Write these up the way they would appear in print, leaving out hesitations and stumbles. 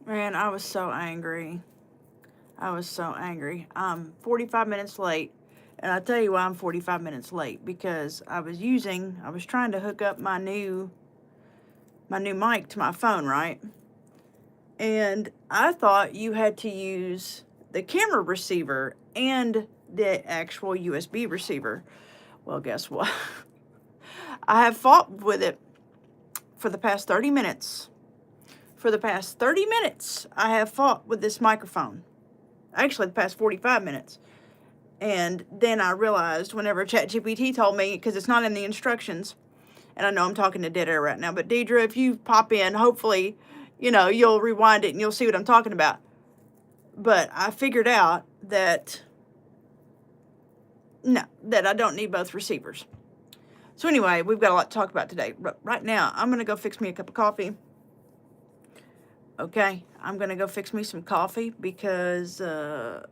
Man, I was so angry. I was so angry. I'm 45 minutes late. And I'll tell you why I'm 45 minutes late. Because I was trying to hook up my new mic to my phone, right? And I thought you had to use the camera receiver and the actual USB receiver. Well, guess what? I have fought with it for the past 30 minutes. For the past 30 minutes, I have fought with this microphone. Actually, the past 45 minutes. And then I realized whenever ChatGPT told me, because it's not in the instructions, and I know I'm talking to dead air right now, but Deidre, if you pop in, hopefully, you'll rewind it and you'll see what I'm talking about. But I figured out that, no, that I don't need both receivers. So anyway, we've got a lot to talk about today. But right now, I'm going to go fix me a cup of coffee. Okay, I'm going to go fix me some coffee because, oh,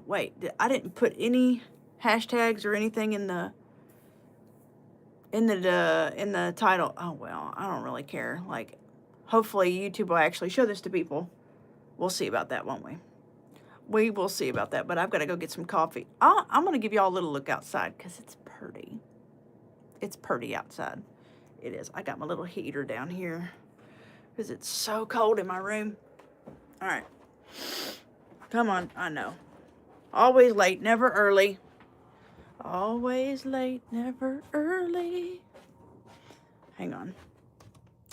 wait, I didn't put any hashtags or anything in the title. Oh, well, I don't really care. Like, hopefully YouTube will actually show this to people. We'll see about that, won't we? We will see about that, but I've got to go get some coffee. I'm going to give y'all a little look outside because it's pretty. It's pretty outside. It is. I got my little heater down here because it's so cold in my room. All right. Come on. I know. Always late, never early. Always late, never early. Hang on.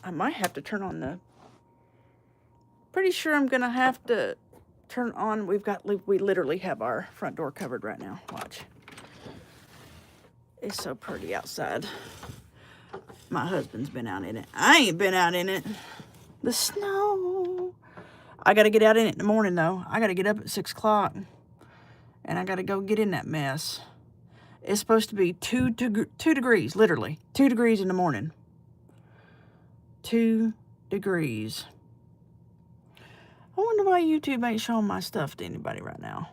I might have to turn on the... Pretty sure I'm going to have to turn on... We literally have our front door covered right now. Watch. It's so pretty outside. My husband's been out in it. I ain't been out in it. The snow. I got to get out in it in the morning, though. I got to get up at 6 o'clock. And I got to go get in that mess. It's supposed to be 2 degrees, literally. 2 degrees in the morning. 2 degrees. I wonder why YouTube ain't showing my stuff to anybody right now.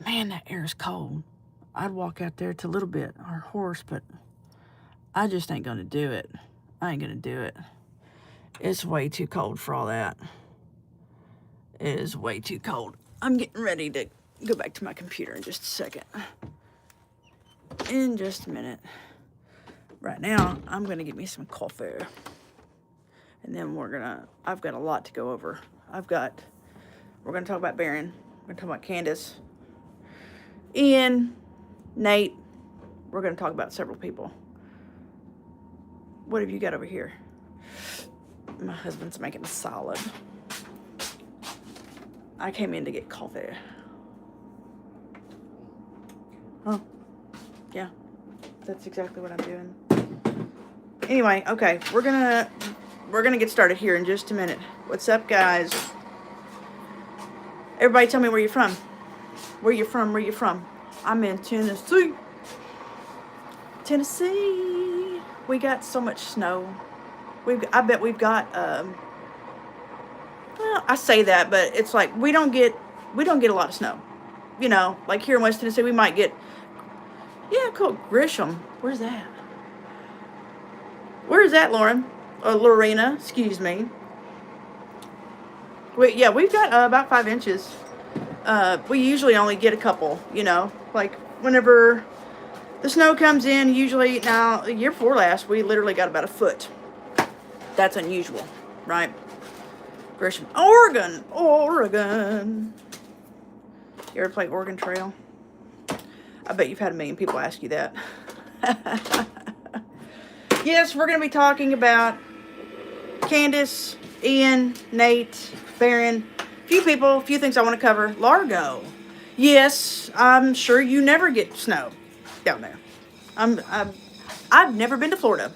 Man, that air is cold. I'd walk out there to a little bit, our horse, but I just ain't going to do it. I ain't going to do it. It's way too cold for all that. It is way too cold. I'm getting ready to go back to my computer in just a second. In just a minute. Right now, I'm going to get me some coffee. And then I've got a lot to go over. We're going to talk about Baron. We're going to talk about Candace. Ian, Nate. We're going to talk about several people. What have you got over here? My husband's making a salad. I came in to get coffee. Oh, yeah. That's exactly what I'm doing. Anyway, okay. We're gonna get started here in just a minute. What's up, guys? Everybody tell me where you're from. Where you from? Where you from? I'm in Tennessee. Tennessee. We got so much snow. I bet we've got well, I say that, but it's like we don't get a lot of snow. Like here in West Tennessee, we might get, yeah, cool. Grisham. Where's that? Where is that, Lauren? Lorena, excuse me. We've got about 5 inches. We usually only get a couple, like whenever the snow comes in, usually. Now, the year before last, we literally got about a foot. That's unusual, right? Grisham, Oregon. You ever play Oregon Trail? I bet you've had a million people ask you that. Yes, we're going to be talking about Candace, Ian, Nate, Baron, a few things I want to cover. Largo. Yes, I'm sure you never get snow down there. I've never been to Florida.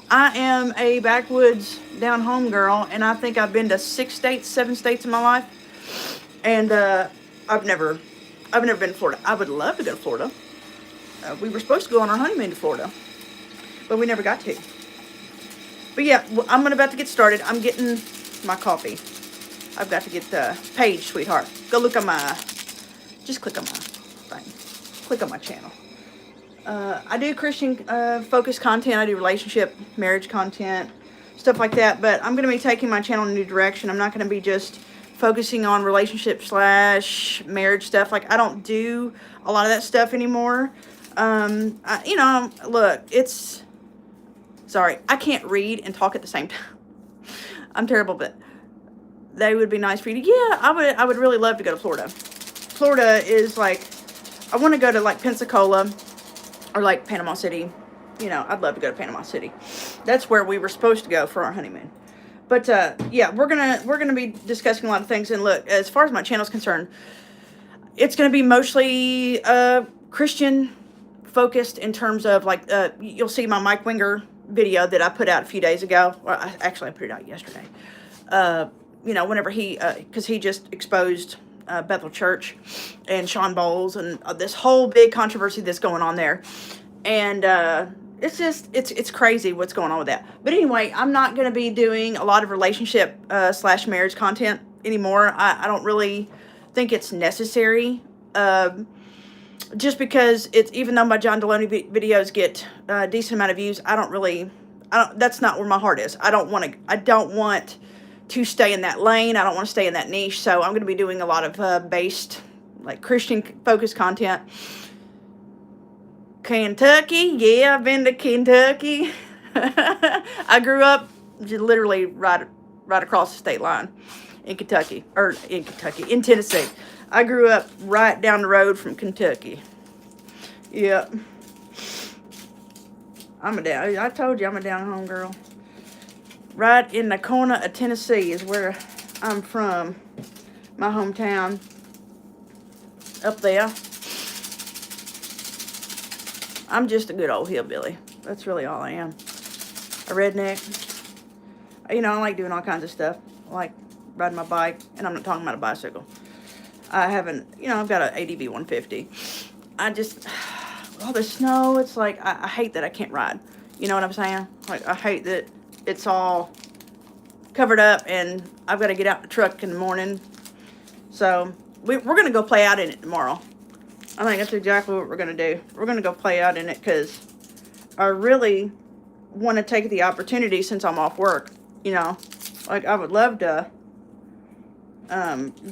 I am a backwoods down home girl, and I think I've been to 7 states in my life. And I've never been to Florida. I would love to go to Florida. We were supposed to go on our honeymoon to Florida, but we never got to. But yeah, I'm about to get started. I'm getting my coffee. I've got to get Paige, sweetheart. Go look on just click on my thing. Click on my channel. I do Christian focused content. I do relationship, marriage content, stuff like that. But I'm going to be taking my channel in a new direction. I'm not going to be just focusing on relationship / marriage stuff. Like, I don't do a lot of that stuff anymore. You know, look, it's, sorry, I can't read and talk at the same time. I'm terrible, but they would be nice for you to, yeah, I would really love to go to Florida. Florida is like, I want to go to like Pensacola or like Panama City. You know, I'd love to go to Panama City. That's where we were supposed to go for our honeymoon. But yeah, we're gonna be discussing a lot of things. And look, as far as my channel is concerned, it's gonna be mostly Christian focused in terms of like you'll see my Mike Winger video that I put out a few days ago. Well, I put it out yesterday. You know, whenever he because he just exposed Bethel Church and Sean Bowles and this whole big controversy that's going on there, and it's just it's crazy what's going on with that. But anyway, I'm not going to be doing a lot of relationship / marriage content anymore. I don't really think it's necessary. Just because it's, even though my John Deloney videos get a decent amount of views, that's not where my heart is. I don't want to stay in that lane. I don't want to stay in that niche. So I'm going to be doing a lot of based, like, Christian focused content. Kentucky, yeah, I've been to Kentucky. I grew up literally right across the state line in Tennessee. I grew up right down the road from Kentucky. Yep. I told you I'm a down-home girl. Right in the corner of Tennessee is where I'm from. My hometown. Up there. I'm just a good old hillbilly. That's really all I am. A redneck. You know, I like doing all kinds of stuff. I like riding my bike. And I'm not talking about a bicycle. I haven't, you know, I've got an ADV 150. I just, all the snow, it's like, I hate that I can't ride. You know what I'm saying? Like, I hate that it's all covered up and I've got to get out the truck in the morning. So, we're going to go play out in it tomorrow. I think that's exactly what we're going to do. We're going to go play out in it because I really want to take the opportunity since I'm off work. You know, like, I would love to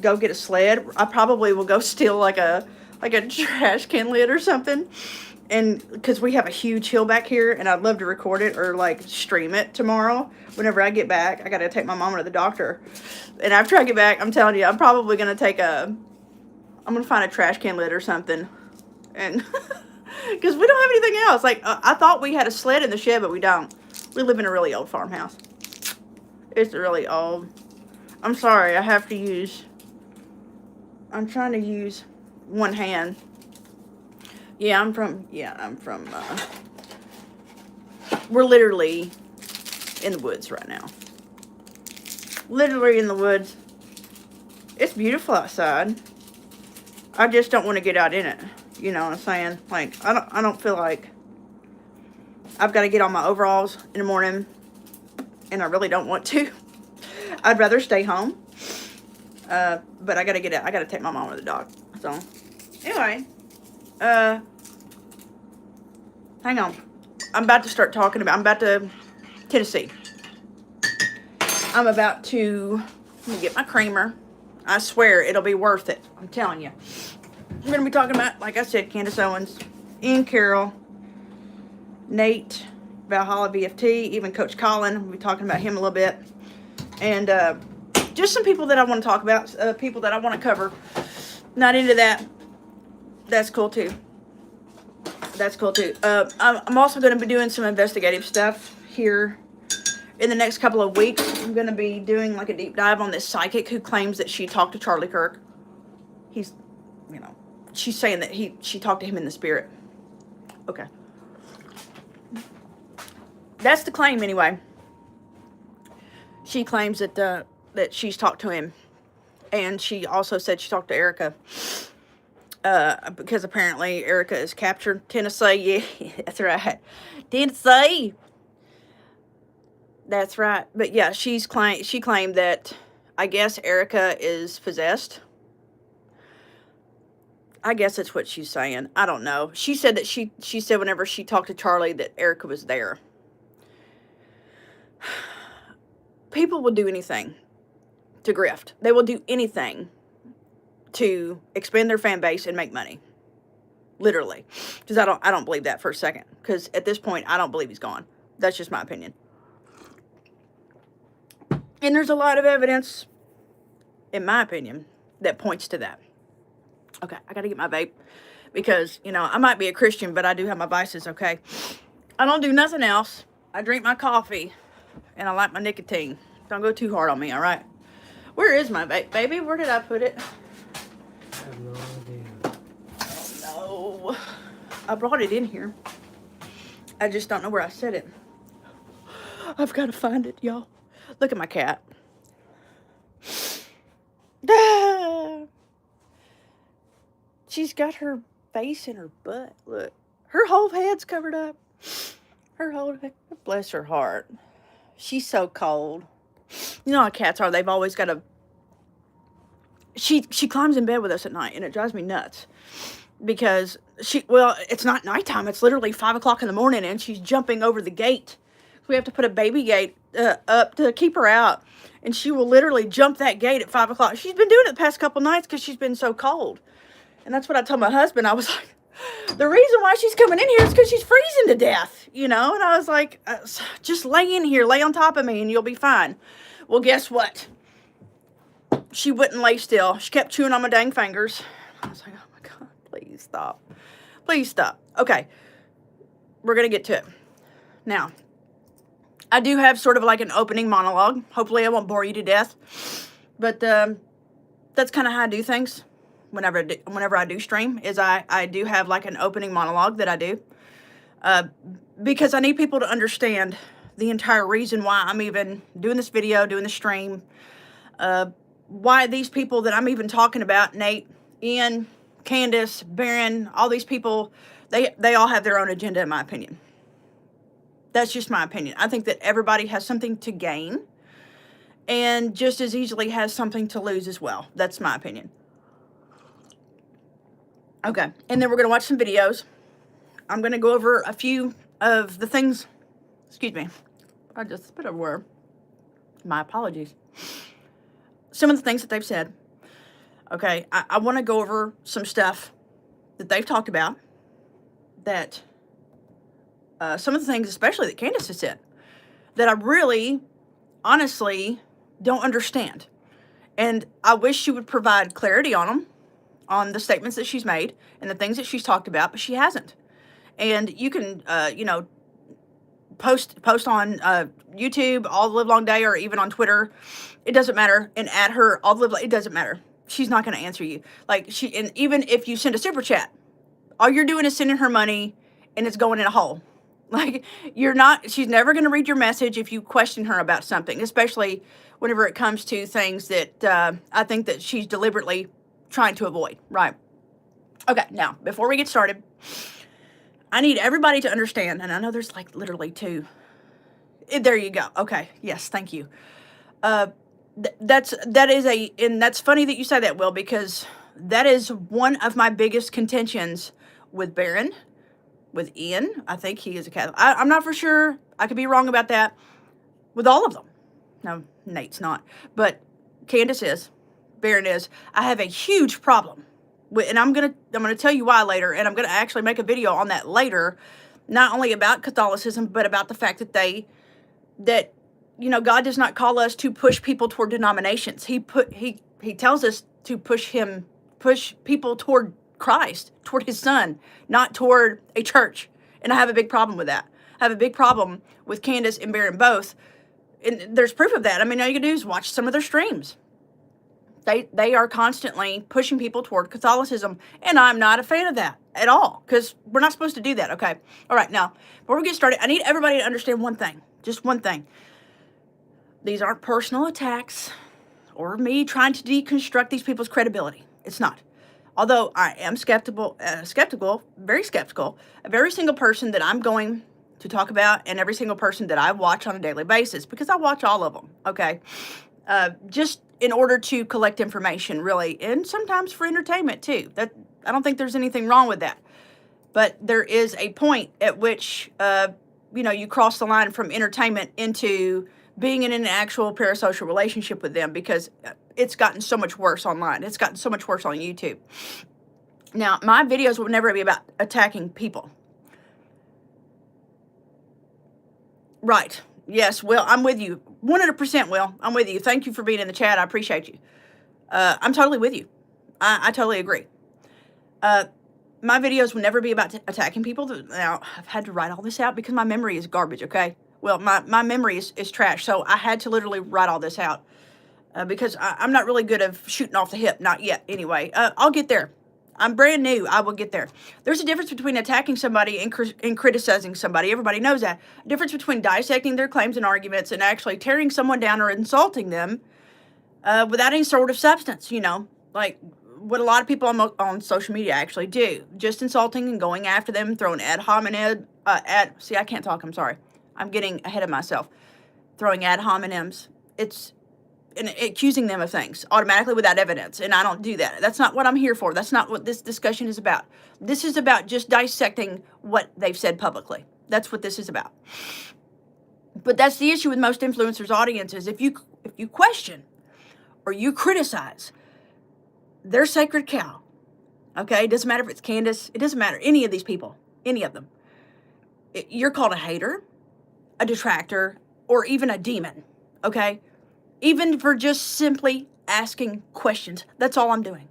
go get a sled. I probably will go steal like a trash can lid or something, and because we have a huge hill back here, and I'd love to record it or like stream it tomorrow. Whenever I get back, I gotta take my mama to the doctor, and after I get back, I'm telling you, I'm probably gonna I'm gonna find a trash can lid or something, and because we don't have anything else. Like I thought we had a sled in the shed, but we don't. We live in a really old farmhouse. It's really old. I'm sorry, I'm trying to use one hand. Yeah, I'm from, we're literally in the woods right now. Literally in the woods. It's beautiful outside. I just don't want to get out in it. You know what I'm saying? Like, I don't feel like I've got to get on my overalls in the morning, and I really don't want to. I'd rather stay home. But I gotta get out. I gotta take my mom to the dog. So, anyway. Hang on. I'm about to Tennessee. I'm about to, let me get my creamer. I swear it'll be worth it. I'm telling you. We're gonna be talking about, like I said, Candace Owens, Ian Carroll, Nate, Valhalla BFT, even Coach Colin. We'll be talking about him a little bit. And just some people that I want to talk about, people that I want to cover. Not into that. That's cool too. I'm also going to be doing some investigative stuff here in the next couple of weeks. I'm going to be doing like a deep dive on this psychic who claims that she talked to Charlie Kirk. He's, you know, she's saying that she talked to him in the spirit. Okay. That's the claim anyway. She claims that that she's talked to him, and she also said she talked to Erica, because apparently Erica is captured Tennessee. Yeah, that's right, Tennessee. That's right. But yeah, she claimed that I guess Erica is possessed. I guess that's what she's saying. I don't know. She said that she said whenever she talked to Charlie that Erica was there. people will do anything to grift. They will do anything to expand their fan base and make money. Literally. Because I don't believe that for a second. Because at this point, I don't believe he's gone. That's just my opinion. And there's a lot of evidence, in my opinion, that points to that. Okay, I gotta get my vape. Because, you know, I might be a Christian, but I do have my vices, okay? I don't do nothing else. I drink my coffee, and I like my nicotine. Don't go too hard on me, all right? Where is my vape, baby? Where did I put it? I have no idea. Oh, no. I brought it in here. I just don't know where I set it. I've got to find it, y'all. Look at my cat. She's got her face in her butt. Look. Her whole head's covered up. Her whole head. Bless her heart. She's so cold. You know how cats are. They've always got a... She climbs in bed with us at night, and it drives me nuts. Because it's not nighttime. It's literally 5 o'clock in the morning, and she's jumping over the gate. We have to put a baby gate up to keep her out. And she will literally jump that gate at 5 o'clock. She's been doing it the past couple nights because she's been so cold. And that's what I told my husband. I was like, the reason why she's coming in here is because she's freezing to death, you know? And I was like, just lay in here, lay on top of me, and you'll be fine. Well, guess what? She wouldn't lay still. She kept chewing on my dang fingers. I was like, oh my God, please stop. Please stop. Okay, we're going to get to it. Now, I do have sort of like an opening monologue. Hopefully I won't bore you to death. But that's kind of how I do things. Whenever I do stream, is I do have like an opening monologue that I do. Because I need people to understand the entire reason why I'm even doing this video, doing the stream. Why these people that I'm even talking about, Nate, Ian, Candace, Baron, all these people, they all have their own agenda, in my opinion. That's just my opinion. I think that everybody has something to gain and just as easily has something to lose as well. That's my opinion. Okay, and then we're going to watch some videos. I'm going to go over a few of the things. Excuse me. I just spit everywhere. My apologies. Some of the things that they've said. Okay, I want to go over some stuff that they've talked about. That some of the things, especially that Candace has said, that I really, honestly, don't understand. And I wish she would provide clarity on them, on the statements that she's made and the things that she's talked about, but she hasn't. And you can, you know, post on YouTube all the live long day, or even on Twitter. It doesn't matter. And at her all the live, it doesn't matter. She's not going to answer you. Like and even if you send a super chat, all you're doing is sending her money, and it's going in a hole. Like she's never going to read your message if you question her about something, especially whenever it comes to things that I think that she's deliberately trying to avoid, right? Okay, now, before we get started, I need everybody to understand, and I know there's like literally two. There you go. Okay, yes, thank you. And that's funny that you say that, Will, because that is one of my biggest contentions with Baron, with Ian. I think he is a Catholic. I'm not for sure. I could be wrong about that. With all of them. No, Nate's not. But Candace is. Baron is. I have a huge problem with, and I'm gonna tell you why later, and I'm gonna actually make a video on that later, not only about Catholicism, but about the fact that you know, God does not call us to push people toward denominations. He tells us to push people toward Christ, toward his son, not toward a church. And I have a big problem with that. I have a big problem with Candace and Baron both. And there's proof of that. I mean, all you can do is watch some of their streams. They are constantly pushing people toward Catholicism, and I'm not a fan of that at all, because we're not supposed to do that, okay? All right, now, before we get started, I need everybody to understand one thing, just one thing. These aren't personal attacks or me trying to deconstruct these people's credibility. It's not. Although I am skeptical, very skeptical, of every single person that I'm going to talk about and every single person that I watch on a daily basis, because I watch all of them, okay? Just in order to collect information, really, and sometimes for entertainment too. I don't think there's anything wrong with that. But there is a point at which, you know, you cross the line from entertainment into being in an actual parasocial relationship with them, because it's gotten so much worse online. It's gotten so much worse on YouTube. Now, my videos will never be about attacking people. Right. Yes, Will, I'm with you. 100%, Will. I'm with you. Thank you for being in the chat. I appreciate you. I'm totally with you. I totally agree. My videos will never be about attacking people. Now, I've had to write all this out because my memory is garbage, okay? Well, my memory is trash, so I had to literally write all this out because I'm not really good at shooting off the hip. Not yet, anyway. I'll get there. I'm brand new. I will get there. There's a difference between attacking somebody and criticizing somebody. Everybody knows that. A difference between dissecting their claims and arguments and actually tearing someone down or insulting them without any sort of substance, you know, like what a lot of people on social media actually do. Just insulting and going after them, throwing ad hominem, see, I can't talk, I'm sorry. I'm getting ahead of myself. Throwing ad hominems. And accusing them of things automatically without evidence. And I don't do that. That's not what I'm here for. That's not what this discussion is about. This is about just dissecting what they've said publicly. That's what this is about. But that's the issue with most influencers' audiences. If you question or you criticize their sacred cow, okay, it doesn't matter if it's Candace, it doesn't matter, any of these people, any of them, you're called a hater, a detractor, or even a demon, okay? Even for just simply asking questions. That's all I'm doing.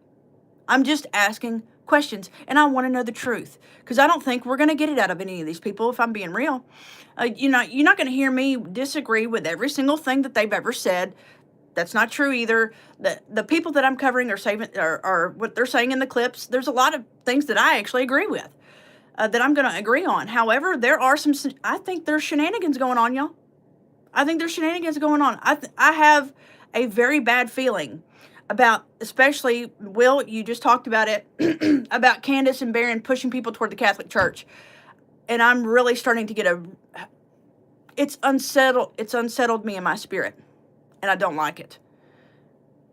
I'm just asking questions, and I want to know the truth, because I don't think we're going to get it out of any of these people, if I'm being real. You're not going to hear me disagree with every single thing that they've ever said. That's not true either. The people that I'm covering are what they're saying in the clips. There's a lot of things that I actually agree with, that I'm going to agree on. However, there are I think there's shenanigans going on, y'all. I think there's shenanigans going on. I have a very bad feeling about, especially, Will, you just talked about it, about Candace and Barron pushing people toward the Catholic Church. And I'm really starting to get it's unsettled me in my spirit. And I don't like it.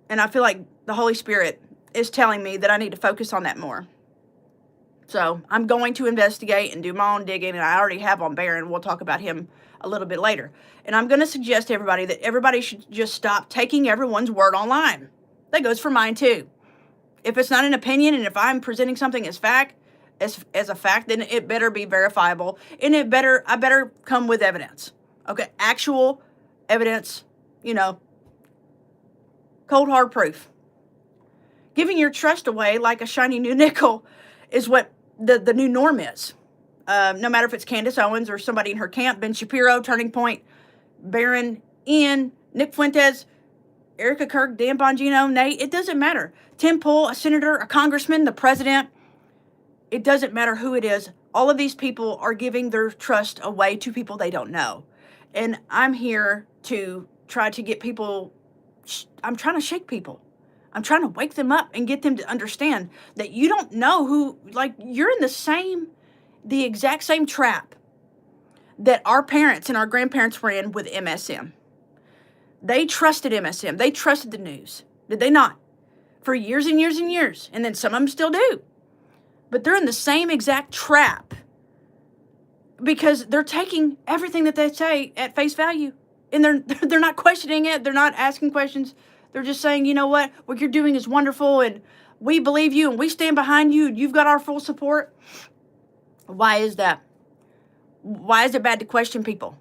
And I feel like the Holy Spirit is telling me that I need to focus on that more. So I'm going to investigate and do my own digging, and I already have on Barron. We'll talk about him a little bit later. And I'm going to suggest to everybody that everybody should just stop taking everyone's word online. That goes for mine too. If it's not an opinion, and if I'm presenting something as a fact, then it better be verifiable, and I better come with evidence. Okay, actual evidence, cold hard proof. Giving your trust away like a shiny new nickel is what the new norm is. No matter if it's Candace Owens or somebody in her camp, Ben Shapiro, Turning Point, Barron, Ian, Nick Fuentes, Erica Kirk, Dan Bongino, Nate, it doesn't matter. Tim Pool, a senator, a congressman, the president, it doesn't matter who it is. All of these people are giving their trust away to people they don't know. And I'm here to try to get people, I'm trying to shake people. I'm trying to wake them up and get them to understand that you don't know who, like, you're in the exact same trap that our parents and our grandparents were in with MSM. They trusted MSM. They trusted the news. Did they not? For years and years and years. And then some of them still do. But they're in the same exact trap because they're taking everything that they say at face value. And they're not questioning it. They're not asking questions. They're just saying, you know what you're doing is wonderful, and we believe you, and we stand behind you, and you've got our full support. Why is that? Why is it bad to question people?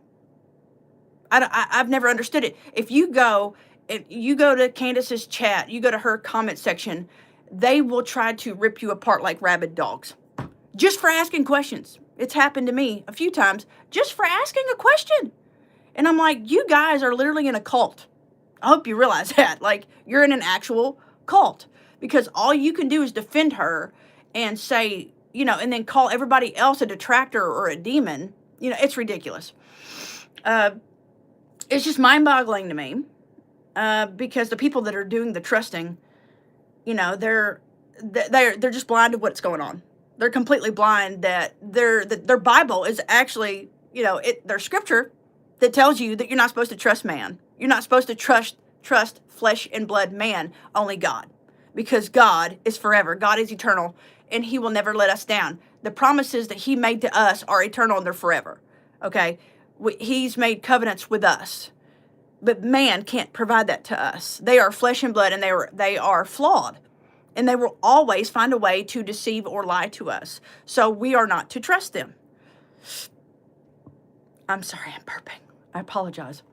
I've never understood it. If you go to Candace's chat, you go to her comment section, they will try to rip you apart like rabid dogs. Just for asking questions. It's happened to me a few times, just for asking a question. And I'm like, you guys are literally in a cult. I hope you realize that. Like, you're in an actual cult. Because all you can do is defend her and say, and then call everybody else a detractor or a demon. It's ridiculous. It's just mind-boggling to me. Because the people that are doing the trusting, they're just blind to what's going on. They're completely blind that their Bible is actually, their scripture that tells you that you're not supposed to trust man. You're not supposed to trust flesh and blood man, only God. Because God is forever. God is eternal, and he will never let us down. The promises that he made to us are eternal, and they're forever. Okay? He's made covenants with us. But man can't provide that to us. They are flesh and blood, and they are flawed. And they will always find a way to deceive or lie to us. So we are not to trust them. I'm sorry, I'm burping. I apologize.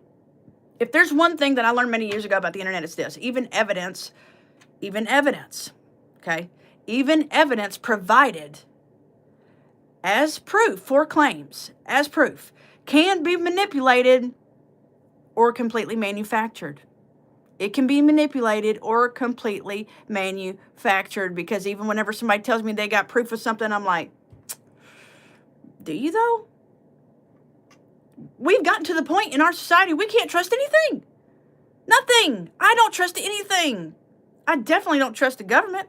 If there's one thing that I learned many years ago about the internet, it's this. Even evidence, okay? Even evidence provided as proof for claims, as proof, can be manipulated or completely manufactured. It can be manipulated or completely manufactured, because even whenever somebody tells me they got proof of something, I'm like, do you though? We've gotten to the point in our society we can't trust anything. Nothing. I don't trust anything. I definitely don't trust the government.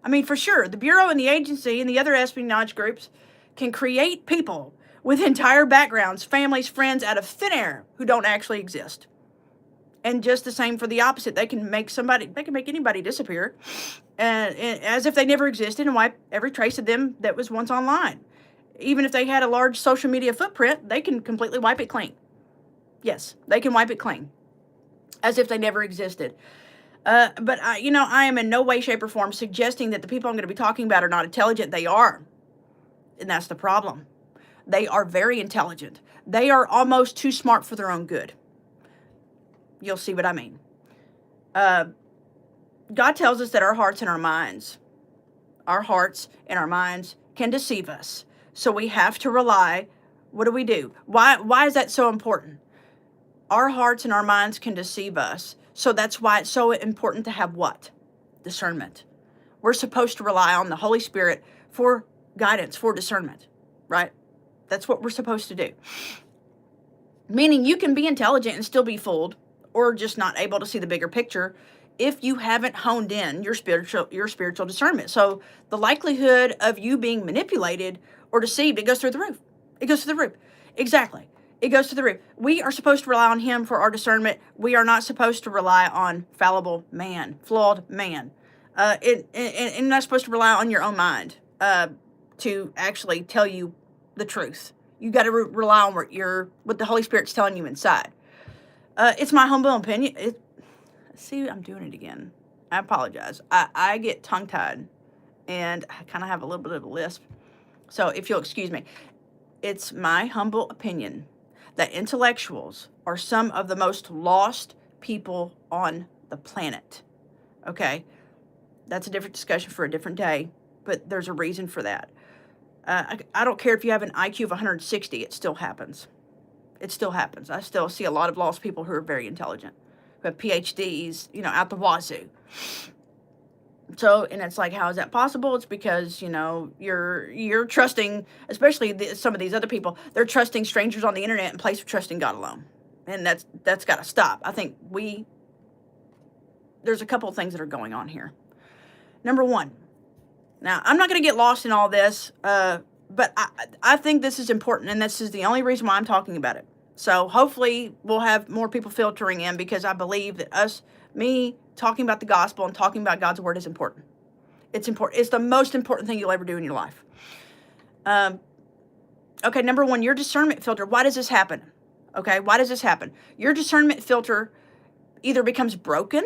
I mean, for sure, the Bureau and the agency and the other espionage groups can create people with entire backgrounds, families, friends out of thin air who don't actually exist. And just the same for the opposite. They can make anybody disappear as if they never existed and wipe every trace of them that was once online. Even if they had a large social media footprint, they can completely wipe it clean. Yes, they can wipe it clean as if they never existed. But I am in no way, shape, or form suggesting that the people I'm going to be talking about are not intelligent. They are. And that's the problem. They are very intelligent. They are almost too smart for their own good. You'll see what I mean. God tells us that our hearts and our minds can deceive us. So we have to rely. What do we do? Why is that so important? Our hearts and our minds can deceive us. So that's why it's so important to have what? Discernment. We're supposed to rely on the Holy Spirit for guidance, for discernment, right? That's what we're supposed to do. Meaning you can be intelligent and still be fooled, or just not able to see the bigger picture if you haven't honed in your spiritual discernment. So the likelihood of you being manipulated or deceived, it goes through the roof. It goes through the roof. Exactly. It goes to the roof. We are supposed to rely on him for our discernment. We are not supposed to rely on fallible man, flawed man. And not supposed to rely on your own mind to actually tell you the truth. You got to rely on what the Holy Spirit's telling you inside. It's my humble opinion. See, I'm doing it again. I apologize. I get tongue-tied, and I kind of have a little bit of a lisp. So if you'll excuse me, it's my humble opinion that intellectuals are some of the most lost people on the planet. Okay? That's a different discussion for a different day, but there's a reason for that. I don't care if you have an IQ of 160, it still happens. It still happens. I still see a lot of lost people who are very intelligent, who have PhDs, out the wazoo. So, and it's like, how is that possible? It's because, you're trusting, especially some of these other people, they're trusting strangers on the internet in place of trusting God alone. And that's got to stop. I think there's a couple of things that are going on here. Number one, now I'm not going to get lost in all this, but I think this is important, and this is the only reason why I'm talking about it. So hopefully we'll have more people filtering in, because I believe that me talking about the gospel and talking about God's word is important. It's important. It's the most important thing you'll ever do in your life. Okay, number one, your discernment filter. Why does this happen? Okay, why does this happen? Your discernment filter either becomes broken.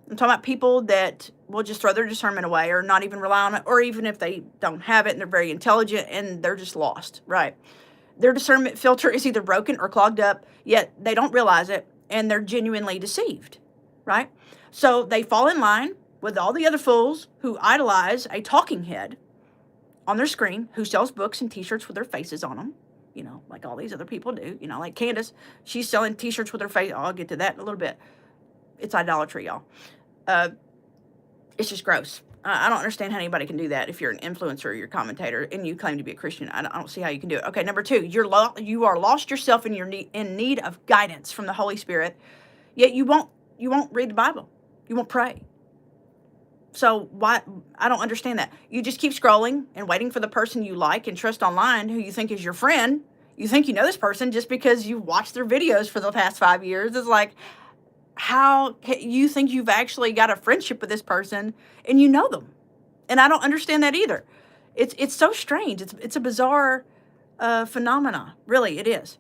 I'm talking about people that will just throw their discernment away or not even rely on it, or even if they don't have it and they're very intelligent and they're just lost, right? Their discernment filter is either broken or clogged up, yet they don't realize it, and they're genuinely deceived, right? So they fall in line with all the other fools who idolize a talking head on their screen who sells books and t-shirts with their faces on them, like all these other people do, like Candace, she's selling t-shirts with her face. I'll get to that in a little bit. It's idolatry, y'all. It's just gross. I don't understand how anybody can do that if you're an influencer or you're a commentator and you claim to be a Christian. I don't see how you can do it. Okay, number two, you are lost yourself and you're in need of guidance from the Holy Spirit, yet you won't read the Bible. You won't pray. So why? I don't understand that. You just keep scrolling and waiting for the person you like and trust online who you think is your friend. You think you know this person just because you watched their videos for the past 5 years. It's like, how you think you've actually got a friendship with this person and you know them? And I don't understand that either. It's so strange. It's a bizarre phenomena. Really, it is.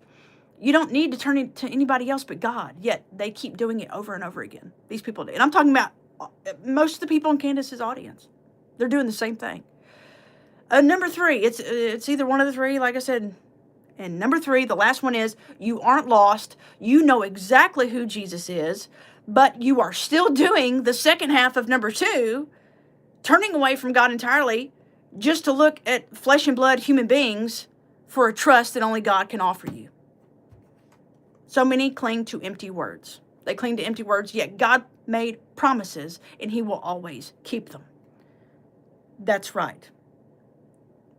You don't need to turn it to anybody else but God, yet they keep doing it over and over again. These people do. And I'm talking about most of the people in Candace's audience. They're doing the same thing. Number 3, it's either one of the 3, like I said. And number 3, the last one is, you aren't lost. You know exactly who Jesus is, but you are still doing the second half of number 2, turning away from God entirely just to look at flesh and blood human beings for a trust that only God can offer you. So many cling to empty words. They cling to empty words, yet God made promises, and he will always keep them. That's right.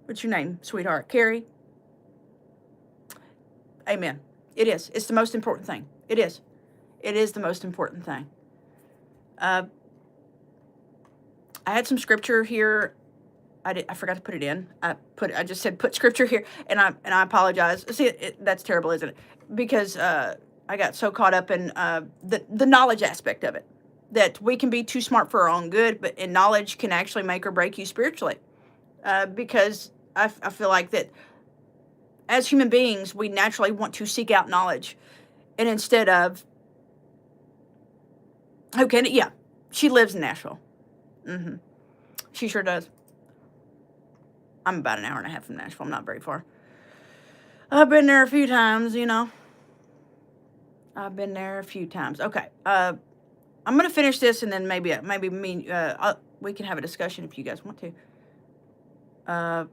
What's your name, sweetheart? Carrie? Amen. It is. It's the most important thing. It is. It is the most important thing. I had some scripture here. I forgot to put it in. I just said put scripture here, and I apologize. See, that's terrible, isn't it? Because I got so caught up in the knowledge aspect of it, that we can be too smart for our own good, and knowledge can actually make or break you spiritually. Because I feel like that as human beings, we naturally want to seek out knowledge, and instead of, okay, yeah, she lives in Nashville. She sure does. I'm about an hour and a half from Nashville. I'm not very far. I've been there a few times, you know. I've been there a few times. Okay. I'm going to finish this, and then maybe we can have a discussion if you guys want to.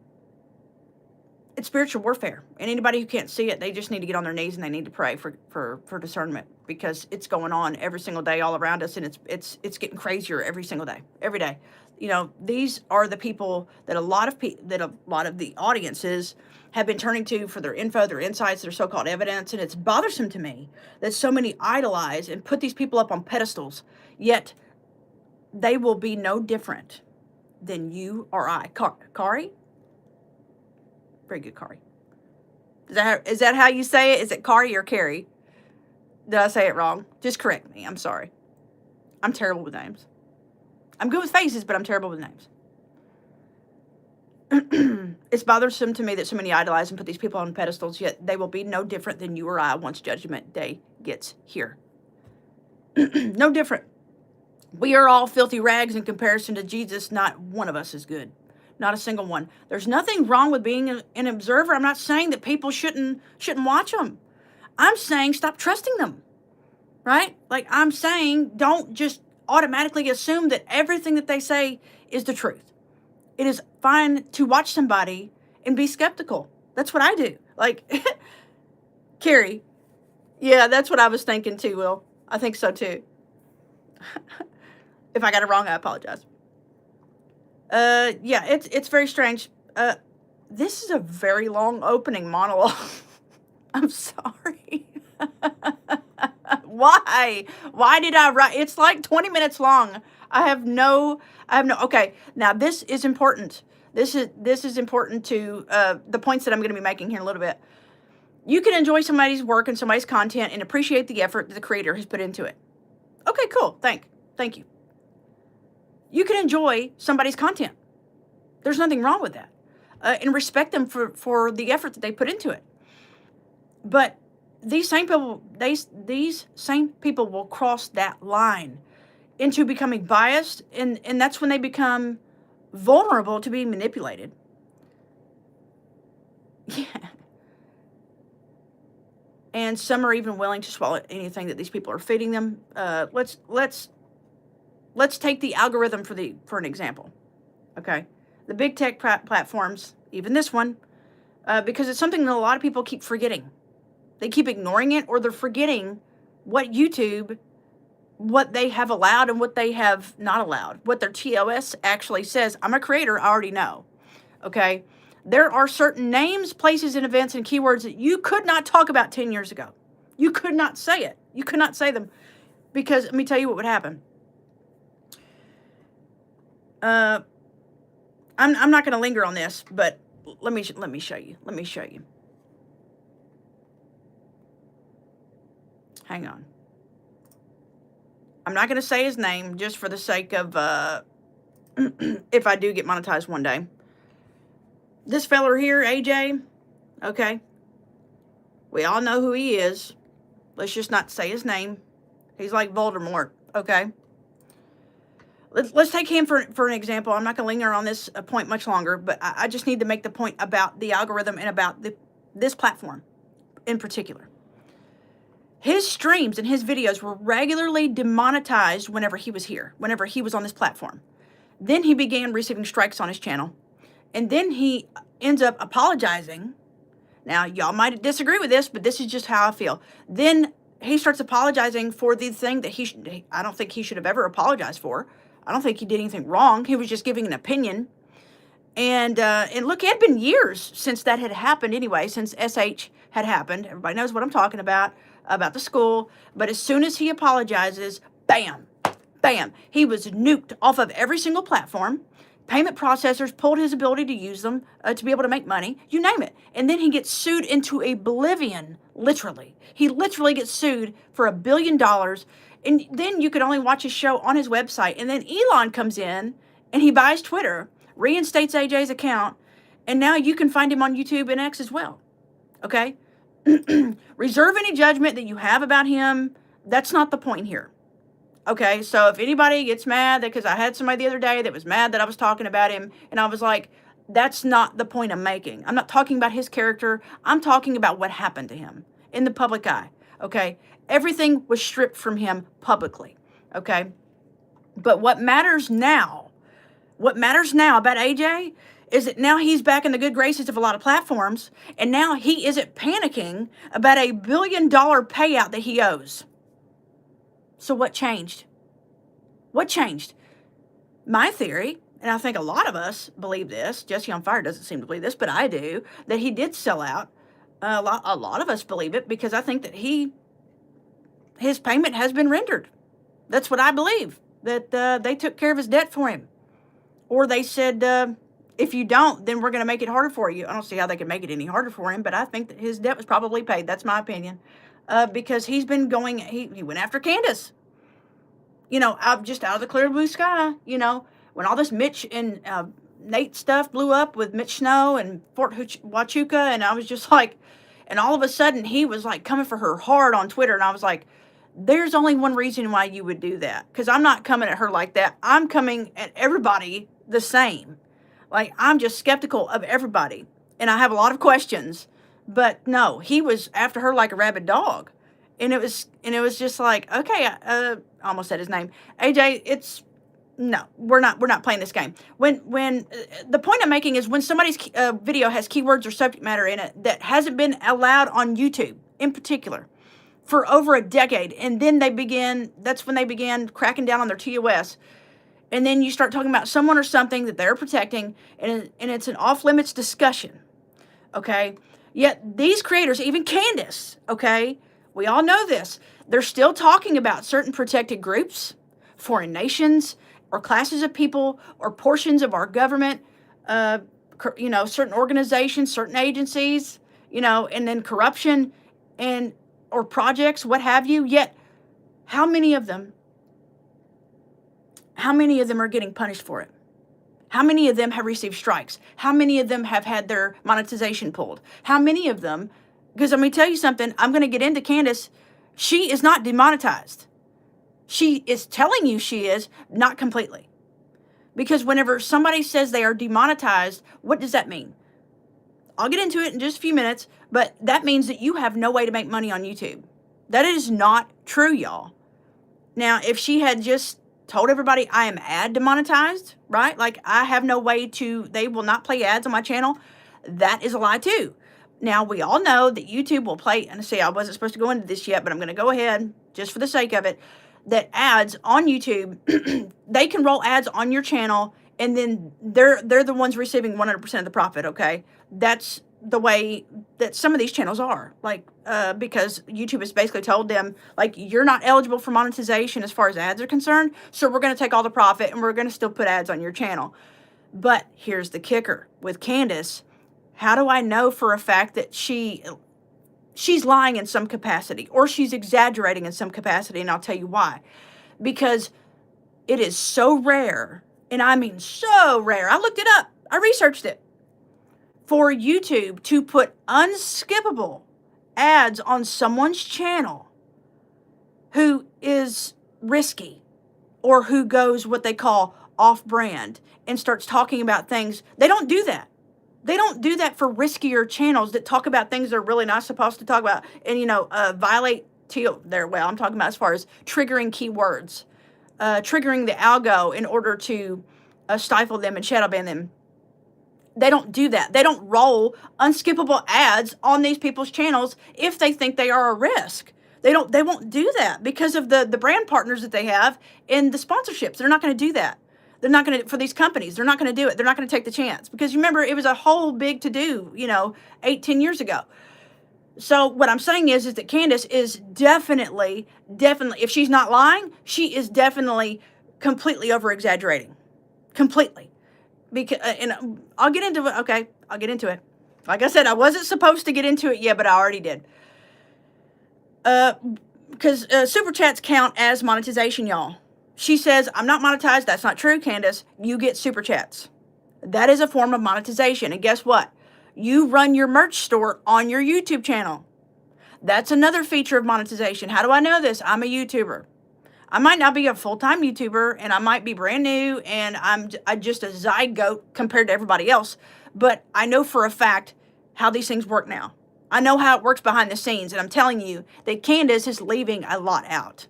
It's spiritual warfare. And anybody who can't see it, they just need to get on their knees and they need to pray for discernment, because it's going on every single day all around us, and it's getting crazier every single day, every day. You know, these are the people that a lot of the audiences have been turning to for their info, their insights, their so-called evidence, and it's bothersome to me that so many idolize and put these people up on pedestals, yet they will be no different than you or I. Kari? Very good, Kari. Is that how you say it? Is it Kari or Carrie? Did I say it wrong? Just correct me. I'm sorry. I'm terrible with names. I'm good with faces, but I'm terrible with names. It's bothersome to me that so many idolize and put these people on pedestals, yet they will be no different than you or I once Judgment Day gets here. No different. We are all filthy rags in comparison to Jesus. Not one of us is good. Not a single one. There's nothing wrong with being an observer. I'm not saying that people shouldn't watch them. I'm saying stop trusting them, right? Like, I'm saying don't just automatically assume that everything that they say is the truth. It is fine to watch somebody and be skeptical. That's what I do. Like, Carrie, yeah, that's what I was thinking too, Will. I think so too. If I got it wrong, I apologize. Yeah, it's very strange. This is a very long opening monologue. I'm sorry. Why? Why did I write? It's like 20 minutes long. I have no, okay. Now this is important. This is important to, the points that I'm going to be making here in a little bit. You can enjoy somebody's work and somebody's content and appreciate the effort that the creator has put into it. Okay, cool. Thank you. You can enjoy somebody's content. There's nothing wrong with that. And respect them for the effort that they put into it. But these same people will cross that line into becoming biased, and that's when they become vulnerable to being manipulated. Yeah. And some are even willing to swallow anything that these people are feeding them. Let's take the algorithm for an example. Okay, the big tech platforms, even this one, because it's something that a lot of people keep forgetting. They keep ignoring it, or they're forgetting what they have allowed and what they have not allowed. What their TOS actually says. I'm a creator, I already know. Okay? There are certain names, places, and events and keywords that you could not talk about 10 years ago. You could not say it. You could not say them. Because let me tell you what would happen. I'm not going to linger on this, but let me show you. Let me show you. Hang on. I'm not going to say his name just for the sake of if I do get monetized one day. This feller here, AJ, okay? We all know who he is. Let's just not say his name. He's like Voldemort, okay? Let's take him for an example. I'm not going to linger on this point much longer, but I just need to make the point about the algorithm and about this platform in particular. His streams and his videos were regularly demonetized whenever he was here, whenever he was on this platform. Then he began receiving strikes on his channel. And then he ends up apologizing. Now, y'all might disagree with this, but this is just how I feel. Then he starts apologizing for the thing that I don't think he should have ever apologized for. I don't think he did anything wrong. He was just giving an opinion. And look, it had been years since that had happened anyway, since SH had happened. Everybody knows what I'm talking about the school. But as soon as he apologizes, bam, bam, he was nuked off of every single platform. Payment processors pulled his ability to use them to be able to make money, you name it. And then he gets sued into oblivion, literally. He literally gets sued for $1 billion. And then you could only watch his show on his website. And then Elon comes in and he buys Twitter, reinstates AJ's account, and now you can find him on YouTube and X as well. Okay? Reserve any judgment that you have about him. That's not the point here. Okay, so if anybody gets mad, because I had somebody the other day that was mad that I was talking about him, and I was like, that's not the point I'm making. I'm not talking about his character. I'm talking about what happened to him in the public eye. Okay, everything was stripped from him publicly. Okay, but what matters now about AJ is that now he's back in the good graces of a lot of platforms, and now he isn't panicking about a $1 billion payout that he owes. So what changed? What changed? My theory, and I think a lot of us believe this, Jesse on Fire doesn't seem to believe this, but I do, that he did sell out. A lot of us believe it because I think that his payment has been rendered. That's what I believe, that they took care of his debt for him. Or they said, if you don't, then we're going to make it harder for you. I don't see how they could make it any harder for him, but I think that his debt was probably paid. That's my opinion. Because he's been going, he went after Candace, just out of the clear blue sky, when all this Mitch and Nate stuff blew up with Mitch Snow and Fort Huachuca, and I was just like, and all of a sudden he was like coming for her hard on Twitter, and I was like, there's only one reason why you would do that, because I'm not coming at her like that. I'm coming at everybody the same. Like, I'm just skeptical of everybody, and I have a lot of questions. But no, he was after her like a rabid dog. And it was just like, okay, I almost said his name. AJ, we're not playing this game. When the point I'm making is when somebody's video has keywords or subject matter in it that hasn't been allowed on YouTube in particular for over a decade, and then that's when they began cracking down on their TOS. And then you start talking about someone or something that they're protecting, and it's an off-limits discussion. Okay? Yet these creators, even Candace, okay, we all know this, they're still talking about certain protected groups, foreign nations, or classes of people, or portions of our government, certain organizations, certain agencies, and then corruption or projects, what have you. Yet, how many of them are getting punished for it? How many of them have received strikes? How many of them have had their monetization pulled? How many of them, because let me tell you something, I'm going to get into Candace. She is not demonetized. She is telling you she is, not completely. Because whenever somebody says they are demonetized, what does that mean? I'll get into it in just a few minutes, but that means that you have no way to make money on YouTube. That is not true, y'all. Now, if she had just told everybody I am ad demonetized, right? Like I have no way they will not play ads on my channel. That is a lie too. Now we all know that YouTube will play, and see, I wasn't supposed to go into this yet, but I'm going to go ahead just for the sake of it, that ads on YouTube, they can roll ads on your channel, and then they're the ones receiving 100% of the profit, okay? That's the way that some of these channels are, like, because YouTube has basically told them, like, you're not eligible for monetization as far as ads are concerned, so we're going to take all the profit and we're going to still put ads on your channel. But here's the kicker with Candace. How do I know for a fact that she's lying in some capacity, or she's exaggerating in some capacity? And I'll tell you why. Because it is so rare, and I mean so rare. I looked it up. I researched it. For YouTube to put unskippable ads on someone's channel who is risky or who goes what they call off-brand and starts talking about things. They don't do that. They don't do that for riskier channels that talk about things they're really not supposed to talk about and, violate well, I'm talking about as far as triggering keywords, triggering the algo in order to stifle them and shadow ban them. They don't do that. They don't roll unskippable ads on these people's channels if they think they are a risk. They won't do that because of the brand partners that they have and the sponsorships. They're not going to do that. They're not going to, for these companies, they're not going to do it. They're not going to take the chance because you remember it was a whole big to do, 8-10 years ago. So what I'm saying is that Candace is definitely, if she's not lying, she is definitely completely over exaggerating, completely. Because, and I'll get into it. Okay, I'll get into it. Like I said, I wasn't supposed to get into it yet, but I already did. Because super chats count as monetization, y'all. She says, I'm not monetized. That's not true, Candace. You get super chats. That is a form of monetization. And guess what? You run your merch store on your YouTube channel. That's another feature of monetization. How do I know this? I'm a YouTuber. I might not be a full-time YouTuber, and I might be brand new, and I'm just a zygote compared to everybody else. But I know for a fact how these things work now. I know how it works behind the scenes, and I'm telling you that Candace is leaving a lot out.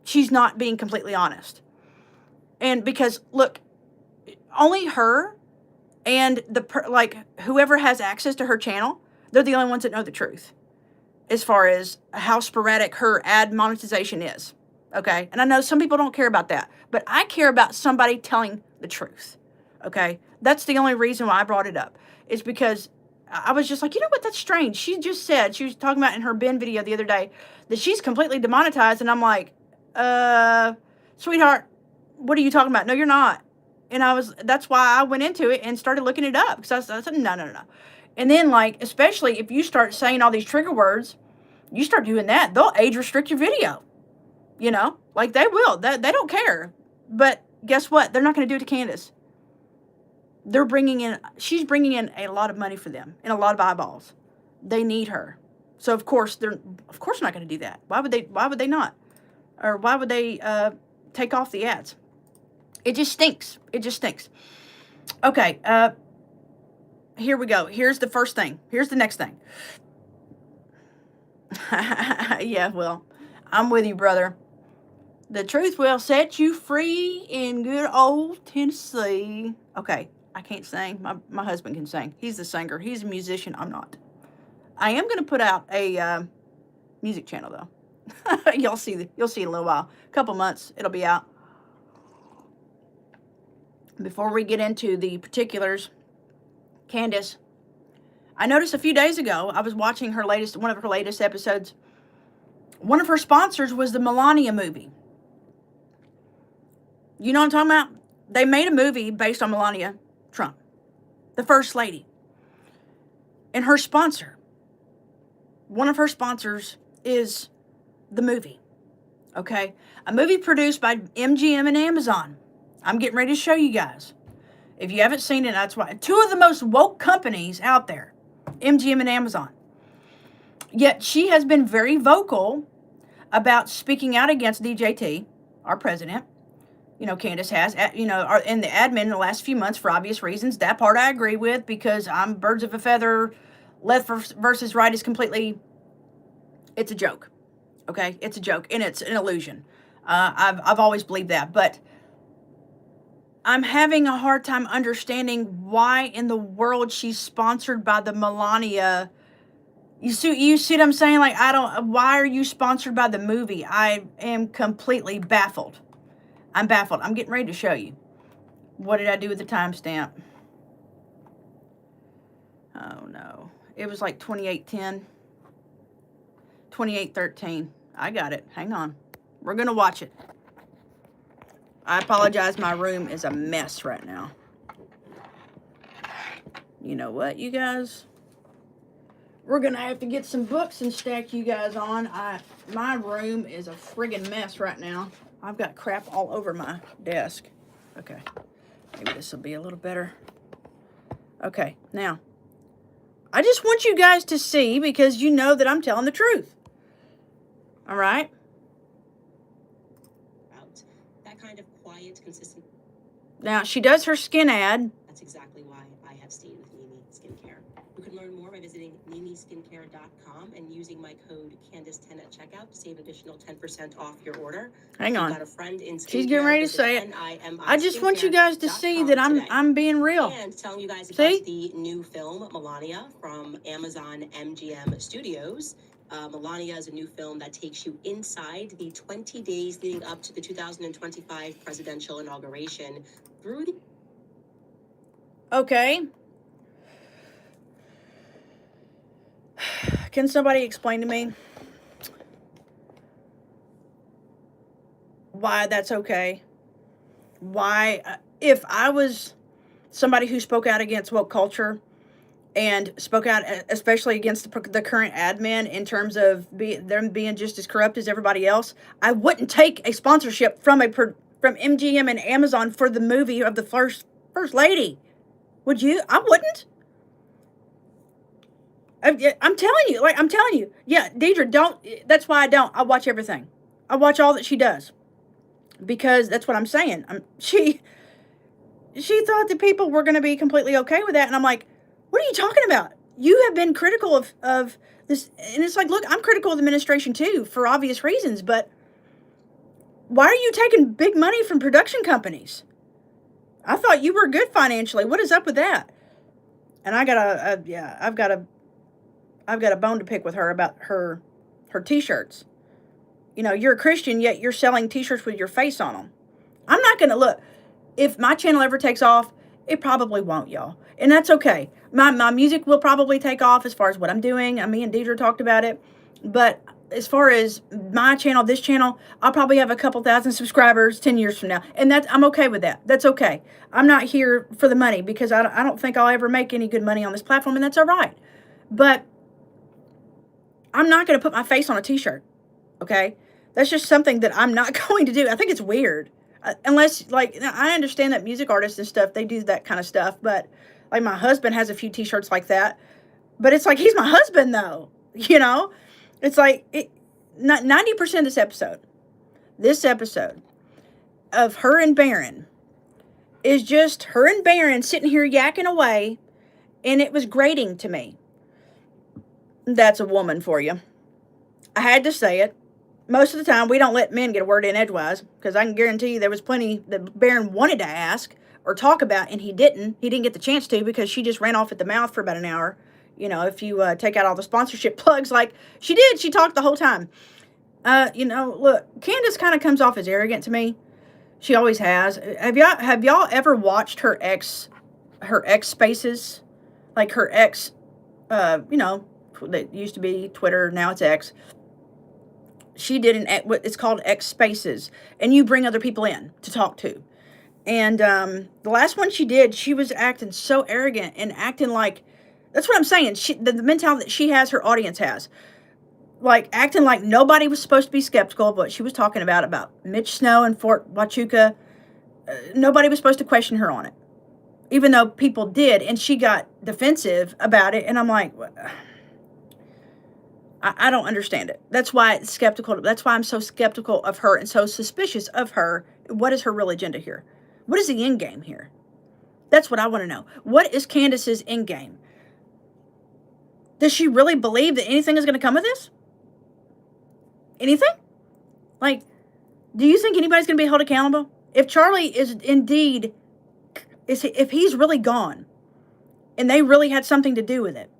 She's not being completely honest. And because, look, only her and whoever has access to her channel, they're the only ones that know the truth as far as how sporadic her ad monetization is. Okay, and I know some people don't care about that, but I care about somebody telling the truth. Okay, that's the only reason why I brought it up. Is because I was just like, you know what, that's strange. She just said, she was talking about in her Ben video the other day, that she's completely demonetized, and I'm like, sweetheart, what are you talking about? No, you're not. And that's why I went into it and started looking it up, because I said, no. And then, especially if you start saying all these trigger words, you start doing that, they'll age restrict your video. They will. They don't care. But guess what? They're not going to do it to Candace. She's bringing in a lot of money for them and a lot of eyeballs. They need her. So of course they're not going to do that. Why would they not? Or why would they take off the ads? It just stinks. Okay. Here we go. Here's the first thing. Here's the next thing. Yeah, well, I'm with you, brother. The truth will set you free in good old Tennessee. Okay, I can't sing. My husband can sing. He's the singer. He's a musician. I'm not. I am going to put out a music channel, though. You'll see in a little while. A couple months, it'll be out. Before we get into the particulars, Candace, I noticed a few days ago, I was watching one of her latest episodes. One of her sponsors was the Melania movie. You know what I'm talking about? They made a movie based on Melania Trump, the First Lady. And one of her sponsors is the movie. Okay? A movie produced by MGM and Amazon. I'm getting ready to show you guys. If you haven't seen it, that's why. Two of the most woke companies out there, MGM and Amazon. Yet she has been very vocal about speaking out against DJT, our president. Candace has, and the admin in the last few months for obvious reasons. That part I agree with because I'm birds of a feather. Left versus right is it's a joke. Okay? It's a joke, and it's an illusion. I've always believed that, but I'm having a hard time understanding why in the world she's sponsored by the Melania. You see what I'm saying? Why are you sponsored by the movie? I am completely baffled. I'm baffled. I'm getting ready to show you. What did I do with the timestamp? Oh, no. It was like 28:10. 28:13. I got it. Hang on. We're going to watch it. I apologize. My room is a mess right now. You know what, you guys? We're going to have to get some books and stack you guys on. My room is a friggin' mess right now. I've got crap all over my desk. Okay. Maybe this will be a little better. Okay. Now, I just want you guys to see, because you know that I'm telling the truth. All right? That kind of quiet, consistent. Now, she does her skin ad. That's exactly why I have stayed with Mimi Skincare. You can learn more by visiting mimiskincare.com and using my code Candace10 at checkout to save an additional 10% off your order. Hang on. Got a friend in She's getting ready to say it. I just want you guys to see that I'm being real. And telling you guys about See? the new film, Melania, from Amazon MGM Studios. Melania is a new film that takes you inside the 20 days leading up to the 2025 presidential inauguration through the... Okay. Can somebody explain to me why that's okay? Why, if I was somebody who spoke out against woke culture and spoke out especially against the current admin in terms of them being just as corrupt as everybody else, I wouldn't take a sponsorship from MGM and Amazon for the movie of the first lady. Would you? I wouldn't. I'm telling you. Yeah, Deidre, don't. That's why I don't. I watch everything. I watch all that she does, because that's what I'm saying. She thought that people were going to be completely okay with that, and I'm like, what are you talking about? You have been critical of this, and it's like, look, I'm critical of the administration too, for obvious reasons, but why are you taking big money from production companies? I thought you were good financially. What is up with that? And I've got a bone to pick with her about her t-shirts. You know, you're a Christian, yet you're selling t-shirts with your face on them. I'm not going to look. If my channel ever takes off, it probably won't, y'all. And that's okay. My music will probably take off as far as what I'm doing. Me and Deidre talked about it. But as far as my channel, this channel, I'll probably have a couple thousand subscribers 10 years from now. And I'm okay with that. That's okay. I'm not here for the money, because I don't think I'll ever make any good money on this platform, and that's all right. But I'm not going to put my face on a t-shirt, okay? That's just something that I'm not going to do. I think it's weird. Unless, like, I understand that music artists and stuff, they do that kind of stuff. But, like, my husband has a few t-shirts like that. But it's like, he's my husband, though. You know? It's like, 90% of this episode of her and Barron is just her and Barron sitting here yakking away. And it was grating to me. That's a woman for you. I had to say it. Most of the time, we don't let men get a word in edgewise, because I can guarantee you there was plenty that Barron wanted to ask or talk about, and he didn't. He didn't get the chance to, because she just ran off at the mouth for about an hour. You know, if you take out all the sponsorship plugs like she did, she talked the whole time. You know, look, Candace kind of comes off as arrogant to me. She always has. Have y'all ever watched her ex spaces? Like her ex, you know, that used to be Twitter, now it's X. She did it's called X Spaces, and you bring other people in to talk to. And the last one she did, she was acting so arrogant and acting like, that's what I'm saying. The mentality that she has, her audience has. Like, acting like nobody was supposed to be skeptical of what she was talking about Mitch Snow and Fort Huachuca. Nobody was supposed to question her on it, even though people did, and she got defensive about it. And I'm like, I don't understand it. That's why it's skeptical. That's why I'm so skeptical of her and so suspicious of her. What is her real agenda here? What is the end game here? That's what I want to know. What is Candace's end game? Does she really believe that anything is going to come of this? Anything? Like, do you think anybody's going to be held accountable? If Charlie is indeed, if he's really gone and they really had something to do with it,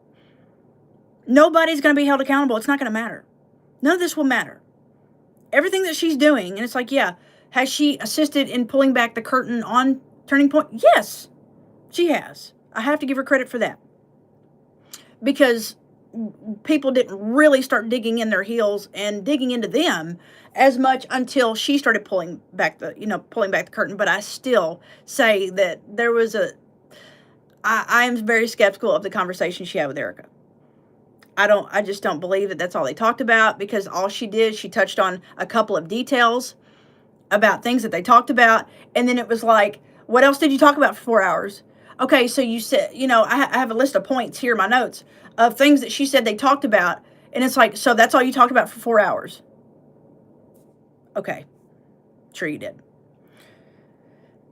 nobody's going to be held accountable. It's not going to matter. None of this will matter. Everything that she's doing, and it's like, yeah, has she assisted in pulling back the curtain on Turning Point? Yes, she has. I have to give her credit for that. Because people didn't really start digging in their heels and digging into them as much until she started pulling back the curtain. But I still say that there was I am very skeptical of the conversation she had with Erica. I just don't believe that that's all they talked about, because all she did, she touched on a couple of details about things that they talked about. And then it was like, what else did you talk about for 4 hours? Okay, so you said, I have a list of points here in my notes of things that she said they talked about. And it's like, so that's all you talked about for 4 hours. Okay, sure you did.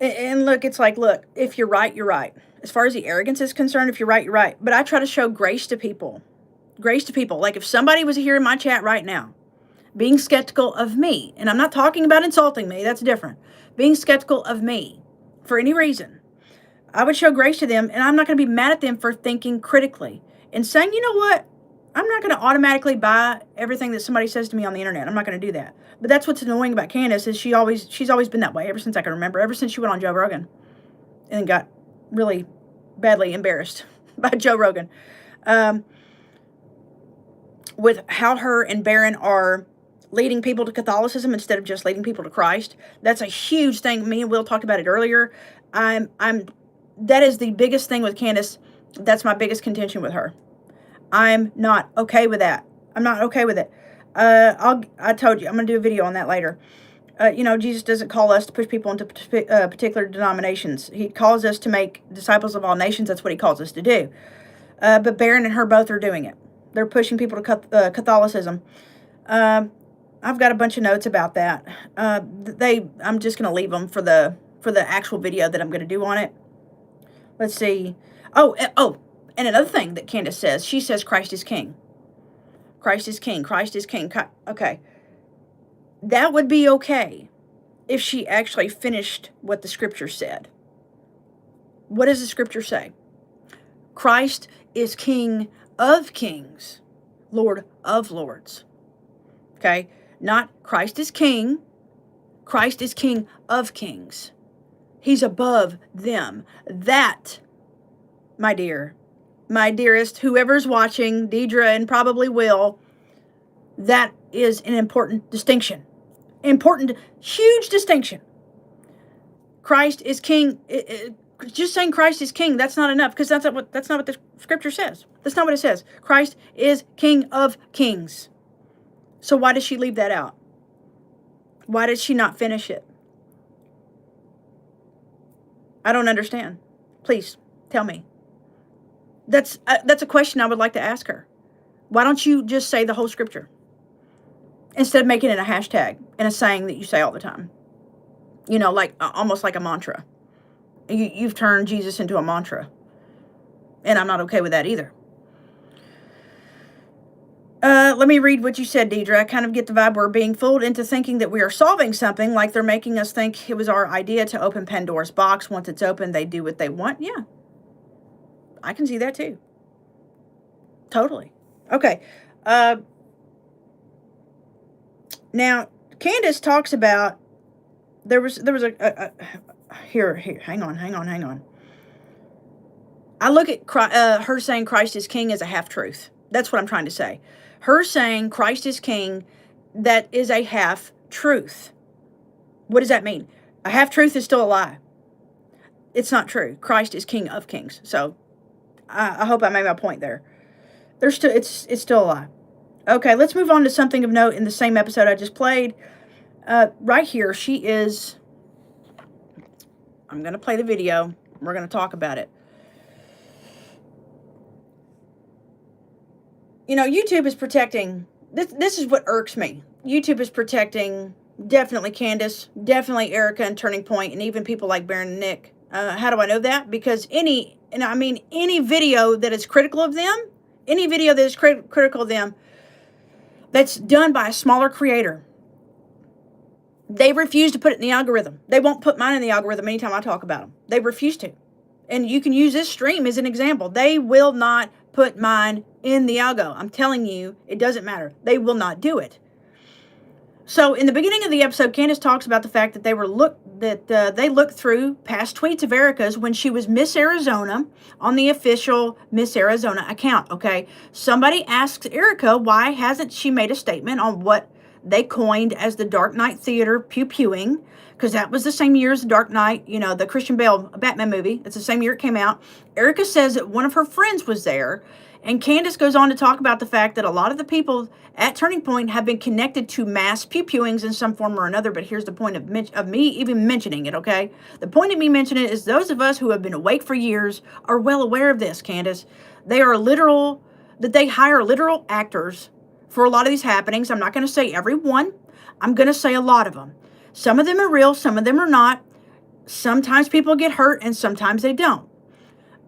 And look, it's like, look, if you're right, you're right. As far as the arrogance is concerned, if you're right, you're right. But I try to show grace to people. Grace to people. Like if somebody was here in my chat right now, being skeptical of me, and I'm not talking about insulting me, that's different. Being skeptical of me for any reason, I would show grace to them, and I'm not going to be mad at them for thinking critically and saying, you know what? I'm not going to automatically buy everything that somebody says to me on the internet. I'm not going to do that. But that's what's annoying about Candace is she's always been that way ever since I can remember, ever since she went on Joe Rogan and got really badly embarrassed by Joe Rogan. With how her and Barron are leading people to Catholicism instead of just leading people to Christ. That's a huge thing. Me and Will talked about it earlier. That is the biggest thing with Candace. That's my biggest contention with her. I'm not okay with that. I'm not okay with it. I told you, I'm going to do a video on that later. Jesus doesn't call us to push people into particular denominations. He calls us to make disciples of all nations. That's what he calls us to do. But Barron and her both are doing it. They're pushing people to Catholicism. I've got a bunch of notes about that. I'm just going to leave them for the actual video that I'm going to do on it. Let's see. Oh, and another thing that Candace says, she says Christ is king. Christ is king. Christ is king. Okay. That would be okay if she actually finished what the scripture said. What does the scripture say? Christ is King of kings, Lord of lords. Okay? Not Christ is king. Christ is King of kings. He's above them. That, my dear, my dearest, whoever's watching, Deidre and probably Will, that is an important distinction. Important, huge distinction. Christ is king. Just saying Christ is king, that's not enough, because that's not what the scripture says. That's not what it says. Christ is King of kings. So why did she leave that out? Why did she not finish it? I don't understand. Please tell me. That's a question I would like to ask her. Why don't you just say the whole scripture instead of making it a hashtag and a saying that you say all the time? Like almost like a mantra. You've turned Jesus into a mantra, and I'm not okay with that either. Let me read what you said, Deidre. I kind of get the vibe we're being fooled into thinking that we are solving something, like they're making us think it was our idea to open Pandora's box. Once it's open, they do what they want. Yeah, I can see that too. Totally. Okay. Now, Candace talks about, there was a here, hang on. I look at her saying Christ is king as a half-truth. That's what I'm trying to say. Her saying Christ is king, that is a half-truth. What does that mean? A half-truth is still a lie. It's not true. Christ is King of kings. So I hope I made my point there. It's still a lie. Okay, let's move on to something of note in the same episode I just played. Right here, she is... I'm going to play the video. We're going to talk about it. YouTube is protecting... This is what irks me. YouTube is protecting definitely Candace, definitely Erica and Turning Point, and even people like Baron and Nick. How do I know that? Because any video that is critical of them, critical of them, that's done by a smaller creator, they refuse to put it in the algorithm. They won't put mine in the algorithm anytime I talk about them. They refuse to. And you can use this stream as an example. They will not put mine in the algo. I'm telling you, it doesn't matter. They will not do it. So in the beginning of the episode, Candace talks about the fact that they looked through past tweets of Erica's when she was Miss Arizona on the official Miss Arizona account. Okay, somebody asks Erica why hasn't she made a statement on what they coined as the Dark Knight Theater pew-pewing, because that was the same year as the Dark Knight, the Christian Bale Batman movie. It's the same year it came out. Erica says that one of her friends was there, And Candace goes on to talk about the fact that a lot of the people at Turning Point have been connected to mass pew-pewings in some form or another. But here's the point of me even mentioning it, okay? The point of me mentioning it is those of us who have been awake for years are well aware of this, Candace. They hire literal actors for a lot of these happenings. I'm not going to say every one. I'm going to say a lot of them. Some of them are real, some of them are not. Sometimes people get hurt and sometimes they don't.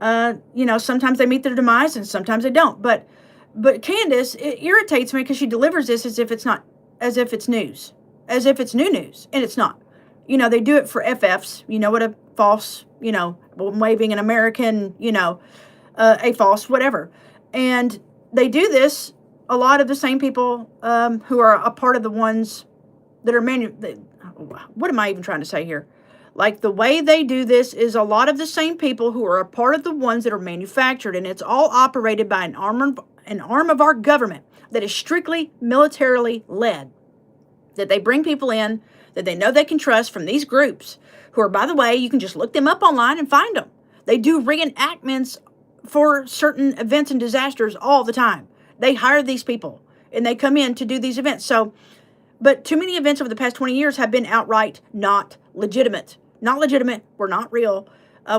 Sometimes they meet their demise and sometimes they don't. But Candace, it irritates me because she delivers this as if it's news, as if it's new news, and it's not. They do it for FFs. You know what a false, waving an American, a false whatever. And they do this, a lot of the same people who are a part of the ones that are what am I even trying to say here? Like, the way they do this is a lot of the same people who are a part of the ones that are manufactured, and it's all operated by an arm of our government that is strictly militarily led. That they bring people in that they know they can trust from these groups, who are, by the way, you can just look them up online and find them. They do reenactments for certain events and disasters all the time. They hire these people and they come in to do these events. But too many events over the past 20 years have been outright not legitimate. Not legitimate, were not real,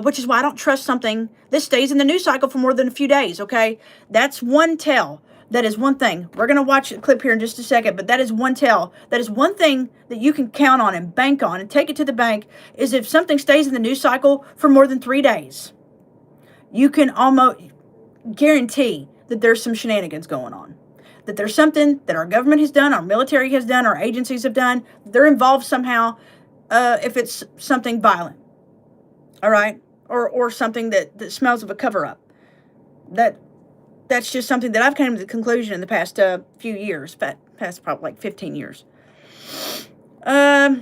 which is why I don't trust something that stays in the news cycle for more than a few days, okay? That's one tell. That is one thing. We're going to watch a clip here in just a second, but that is one tell. That is one thing that you can count on and bank on and take it to the bank, is if something stays in the news cycle for more than 3 days, you can almost guarantee that there's some shenanigans going on. That there's something that our government has done, our military has done, our agencies have done. They're involved somehow, if it's something violent, all right? Or something that smells of a cover-up. That's just something that I've come to the conclusion in the past few years, past probably like 15 years. I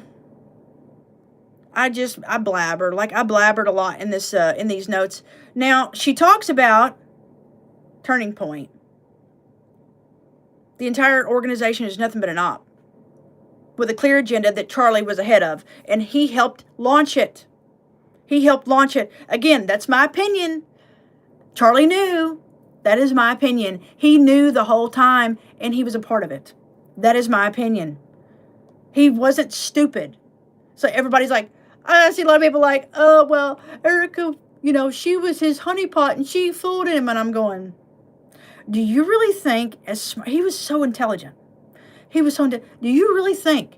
blabber. Like, I blabbered a lot in these notes. Now, she talks about Turning Point. The entire organization is nothing but an op with a clear agenda that Charlie was ahead of, and he helped launch it. Again, that's my opinion. Charlie knew. That is my opinion. He knew the whole time, and he was a part of it. That is my opinion. He wasn't stupid. So everybody's like, I see a lot of people like, oh, well, Erica, she was his honeypot, and she fooled him. And I'm going, do you really think, he was so intelligent. Do you really think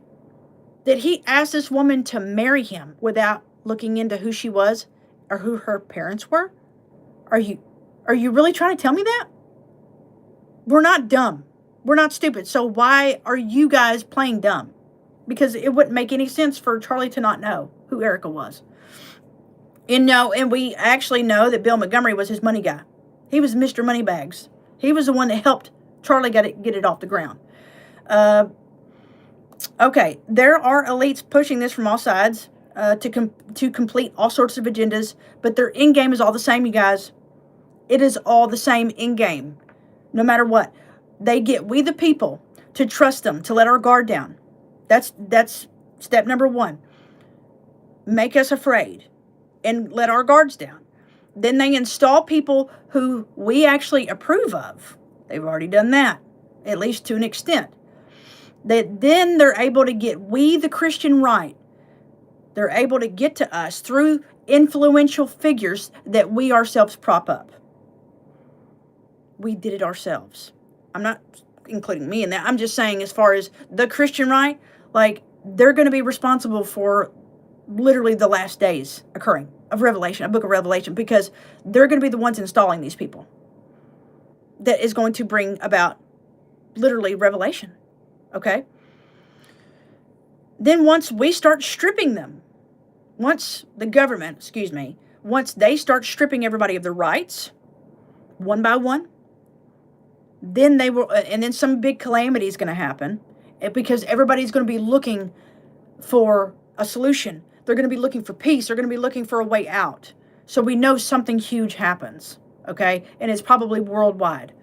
that he asked this woman to marry him without looking into who she was or who her parents were? Are you really trying to tell me that? We're not dumb. We're not stupid. So why are you guys playing dumb? Because it wouldn't make any sense for Charlie to not know who Erica was. And we actually know that Bill Montgomery was his money guy. He was Mr. Moneybags. He was the one that helped Charlie get it off the ground. Okay, there are elites pushing this from all sides to complete all sorts of agendas, but their end game is all the same, you guys. It is all the same end game, no matter what. They get we the people to trust them, to let our guard down. That's step number one. Make us afraid and let our guards down. Then they install people who we actually approve of. They've already done that, at least to an extent. Then they're able to get we, the Christian right. They're able to get to us through influential figures that we ourselves prop up. We did it ourselves. I'm not including me in that. I'm just saying, as far as the Christian right, like, they're going to be responsible for literally the last days occurring of Revelation, a book of Revelation, because they're going to be the ones installing these people. That is going to bring about literally revelation. Okay? Then once we start stripping them, once the government, once they start stripping everybody of their rights, one by one, then they will, and then some big calamity is going to happen, because everybody's going to be looking for a solution. They're going to be looking for peace. They're going to be looking for a way out. So we know something huge happens, okay? And it's probably worldwide.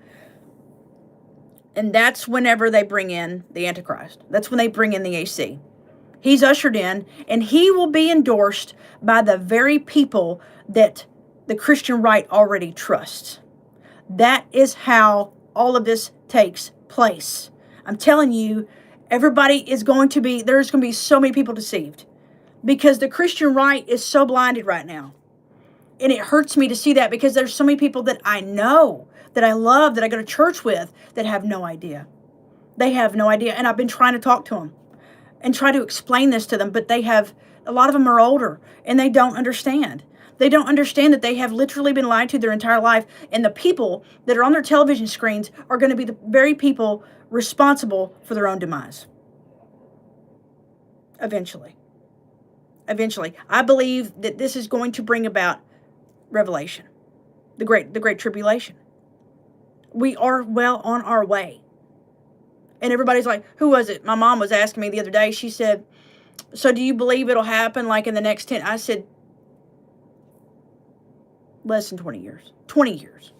And that's whenever they bring in the Antichrist. That's when they bring in the AC. He's ushered in, and he will be endorsed by the very people that the Christian right already trusts. That is how all of this takes place. I'm telling you, everybody is going to be, there's going to be so many people deceived because the Christian right is so blinded right now. And it hurts me to see that because there's so many people that I know, that I love, that I go to church with, that have no idea. They have no idea. And I've been trying to talk to them and try to explain this to them, but a lot of them are older and they don't understand. They don't understand that they have literally been lied to their entire life. And the people that are on their television screens are going to be the very people responsible for their own demise. Eventually. I believe that this is going to bring about Revelation, the great tribulation. We are well on our way. And everybody's like, who was it? My mom was asking me the other day. She said, so do you believe it'll happen like in the next 10? I said, less than 20 years. 20 years.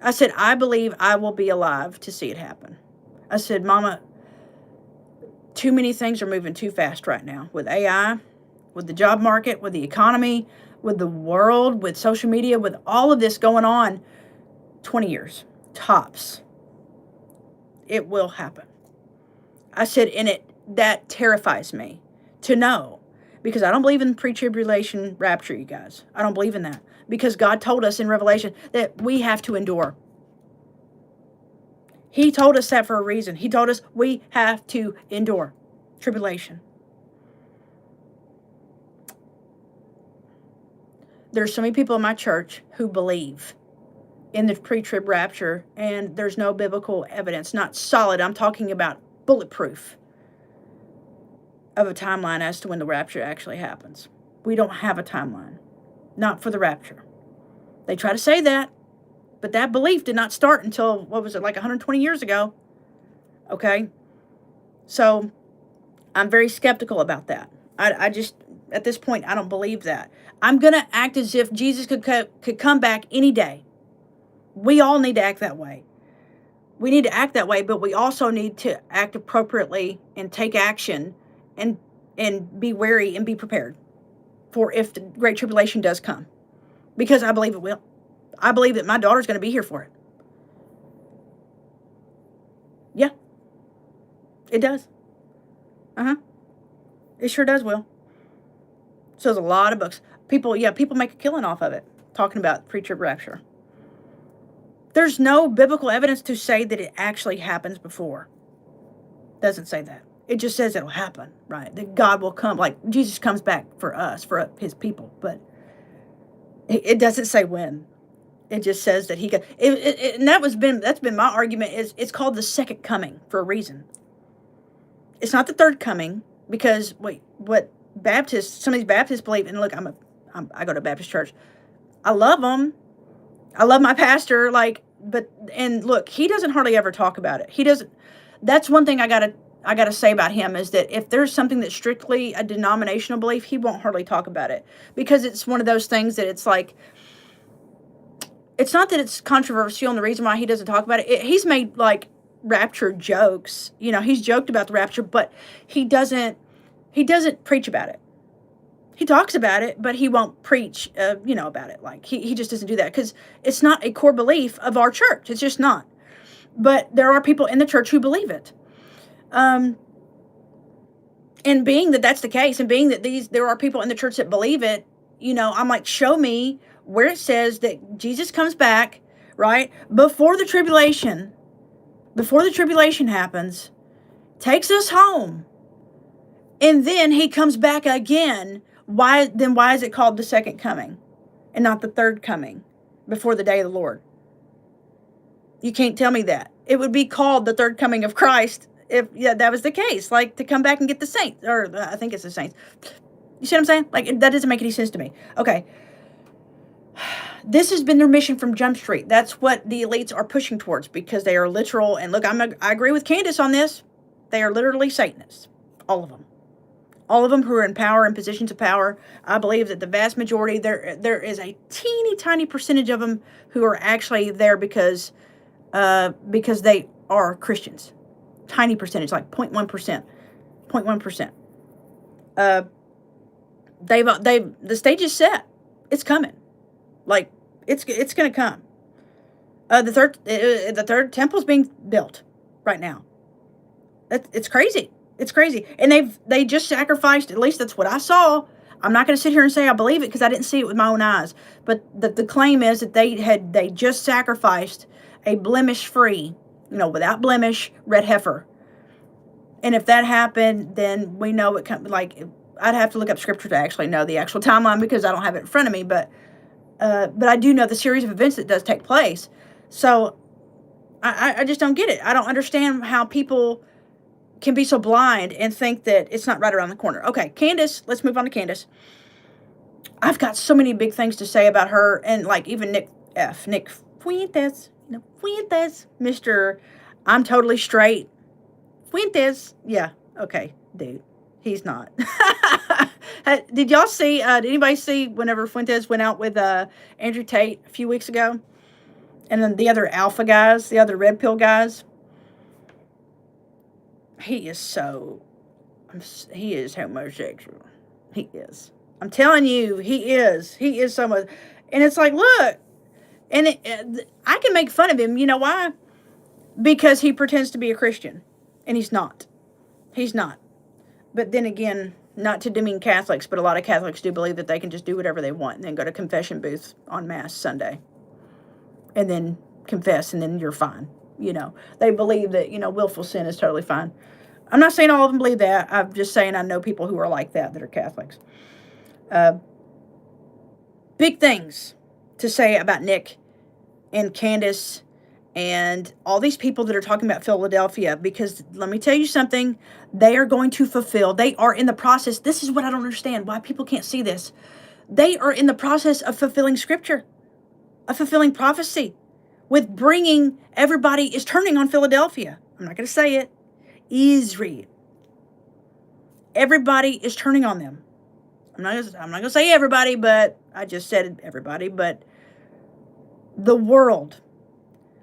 I said, I believe I will be alive to see it happen. I said, Mama, too many things are moving too fast right now with AI, with the job market, with the economy, with the world, with social media, with all of this going on. 20 years, tops. It will happen. I said, and that terrifies me to know, because I don't believe in pre-tribulation rapture, you guys. I don't believe in that, because God told us in Revelation that we have to endure. He told us that for a reason. He told us we have to endure tribulation. There's so many people in my church who believe in the pre-trib rapture, and there's no biblical evidence, not solid. I'm talking about bulletproof of a timeline as to when the rapture actually happens. We don't have a timeline, not for the rapture. They try to say that, but that belief did not start until, what was it, like 120 years ago? Okay? So I'm very skeptical about that. I just, at this point, I don't believe that. I'm going to act as if Jesus could come back any day. We all need to act that way. We need to act that way, but we also need to act appropriately and take action and be wary and be prepared for if the Great Tribulation does come. Because I believe it will. I believe that my daughter's going to be here for it. Yeah. It does. It sure does, Will. Sells a lot of books. People make a killing off of it, talking about pre-trib rapture. There's no biblical evidence to say that it actually happens before. Doesn't say that. It just says it'll happen, right? That God will come, like Jesus comes back for us, for his people. But it doesn't say when. It just says that he and that's been my argument. Is it's called the second coming for a reason. It's not the third coming, because what some of these Baptists believe, and look, I go to Baptist church. I love them. I love my pastor, and look, he doesn't hardly ever talk about it. He doesn't. That's one thing I gotta say about him, is that if there's something that's strictly a denominational belief, he won't hardly talk about it, because it's one of those things that it's like, it's not that it's controversial, and the reason why he doesn't talk about it, he's made like rapture jokes. He's joked about the rapture, but he doesn't preach about it. He talks about it, but he won't preach, about it. Like he just doesn't do that, because it's not a core belief of our church. It's just not. But there are people in the church who believe it. And being that that's the case, and being that there are people in the church that believe it, I'm like, show me where it says that Jesus comes back, right? Before the tribulation happens, takes us home, and then he comes back again. Why is it called the second coming and not the third coming before the day of the Lord? You can't tell me that. It would be called the third coming of Christ if that was the case, like to come back and get the saints, or I think it's the saints. You see what I'm saying? Like, that doesn't make any sense to me. Okay. This has been their mission from Jump Street. That's what the elites are pushing towards, because they are literal. And look, I agree with Candace on this. They are literally Satanists. All of them. All of them who are in power and positions of power. I believe that the vast majority, there is a teeny tiny percentage of them who are actually there because they are Christians. Tiny percentage, like 0.1%. 0.1%. The stage is set. It's coming. Like, it's going to come. The third temple's being built right now. It's crazy. It's crazy. And they just sacrificed, at least that's what I saw. I'm not going to sit here and say I believe it because I didn't see it with my own eyes. But the claim is that they just sacrificed a blemish-free, without blemish, red heifer. And if that happened, then we know it can, like, I'd have to look up scripture to actually know the actual timeline because I don't have it in front of me. But I do know the series of events that does take place. So I just don't get it. I don't understand how people can be so blind and think that it's not right around the corner. Okay, Candace, let's move on to Candace. I've got so many big things to say about her, and like even Nick Fuentes, Mr. I'm totally straight. Fuentes, yeah, okay, dude, he's not. Did y'all see, did anybody see whenever Fuentes went out with Andrew Tate a few weeks ago? And then the other alpha guys, the other red pill guys? He is homosexual. He is. I'm telling you, he is. He is so much. And it's like, look, and I can make fun of him. You know why? Because he pretends to be a Christian. And he's not. He's not. But then again, not to demean Catholics, but a lot of Catholics do believe that they can just do whatever they want and then go to confession booth on Mass Sunday. And then confess, and then you're fine. They believe that, willful sin is totally fine. I'm not saying all of them believe that. I'm just saying I know people who are like that are Catholics. Big things to say about Nick and Candace and all these people that are talking about Philadelphia, because let me tell you something, they are going to fulfill. They are in the process. This is what I don't understand, why people can't see this. They are in the process of fulfilling scripture, of fulfilling prophecy, with bringing, everybody is turning on Philadelphia. I'm not going to say it. Israel. Everybody is turning on them. I'm not going to say everybody, but I just said everybody. But the world.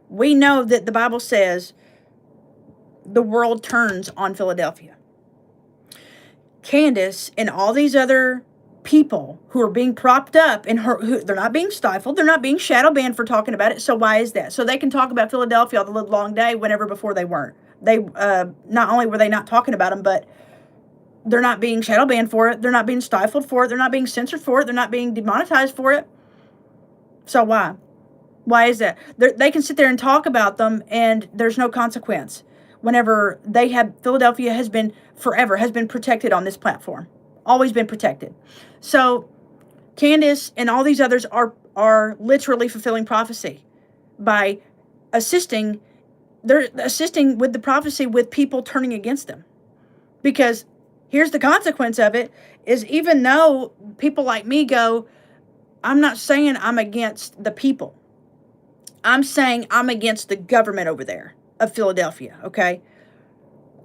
We know that the Bible says the world turns on Philadelphia. Candace and all these other people who are being propped up and they're not being stifled, they're not being shadow banned for talking about it. So why is that? So they can talk about Philadelphia all the long day, whenever before they weren't. They not only were they not talking about them, but they're not being shadow banned for it. They're not being stifled for it. They're not being censored for it. They're not being demonetized for it. So why? Why is that? They can sit there and talk about them and there's no consequence. Whenever Philadelphia has been protected on this platform. Always been protected. So Candace and all these others are literally fulfilling prophecy by assisting. They're assisting with the prophecy with people turning against them. Because here's the consequence of it, is even though people like me go, I'm not saying I'm against the people. I'm saying I'm against the government over there of Philadelphia, okay?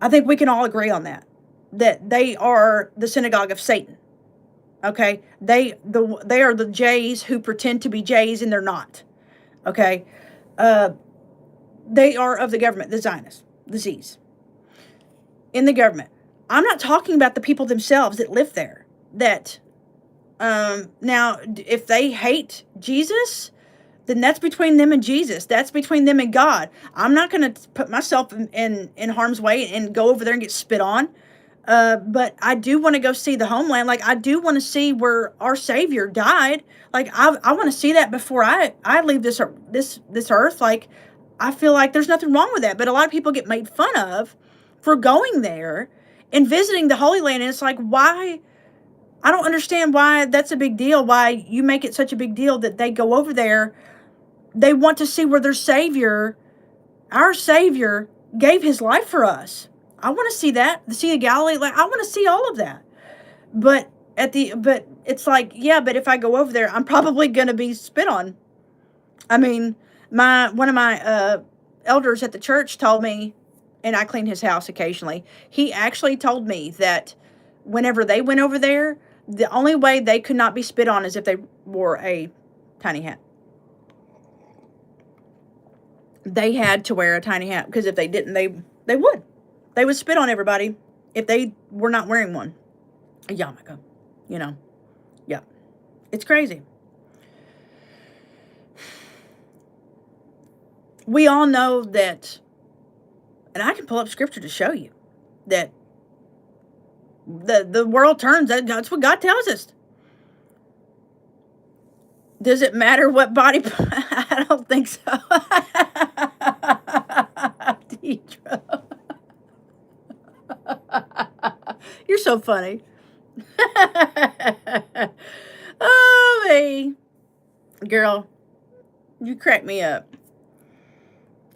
I think we can all agree on that. That they are the synagogue of Satan. Okay? They are the Jays who pretend to be Jays and they're not. Okay? They are of the government, the Zionists, the Z's. In the government. I'm not talking about the people themselves that live there. That, now, if they hate Jesus, then that's between them and Jesus. That's between them and God. I'm not going to put myself in harm's way and go over there and get spit on. But I do want to go see the homeland. Like, I do want to see where our Savior died. Like, I want to see that before I leave this earth. Like, I feel like there's nothing wrong with that. But a lot of people get made fun of for going there and visiting the Holy Land. And it's like, why? I don't understand why that's a big deal. Why you make it such a big deal that they go over there. They want to see where their Savior, our Savior, gave his life for us. I want to see that. The Sea of Galilee. Like, I want to see all of that. But it's like, yeah, but if I go over there, I'm probably going to be spit on. I mean, one of my elders at the church told me, and I clean his house occasionally. He actually told me that whenever they went over there, the only way they could not be spit on is if they wore a tiny hat. They had to wear a tiny hat, because if they didn't, they would. They would spit on everybody if they were not wearing one. A yarmulke, Yeah. It's crazy. we all know that, and I can pull up scripture to show you that the world turns. That's what God tells us. Does it matter what body? I don't think so. Deidre. You're so funny. Oh, me. Girl, you crack me up.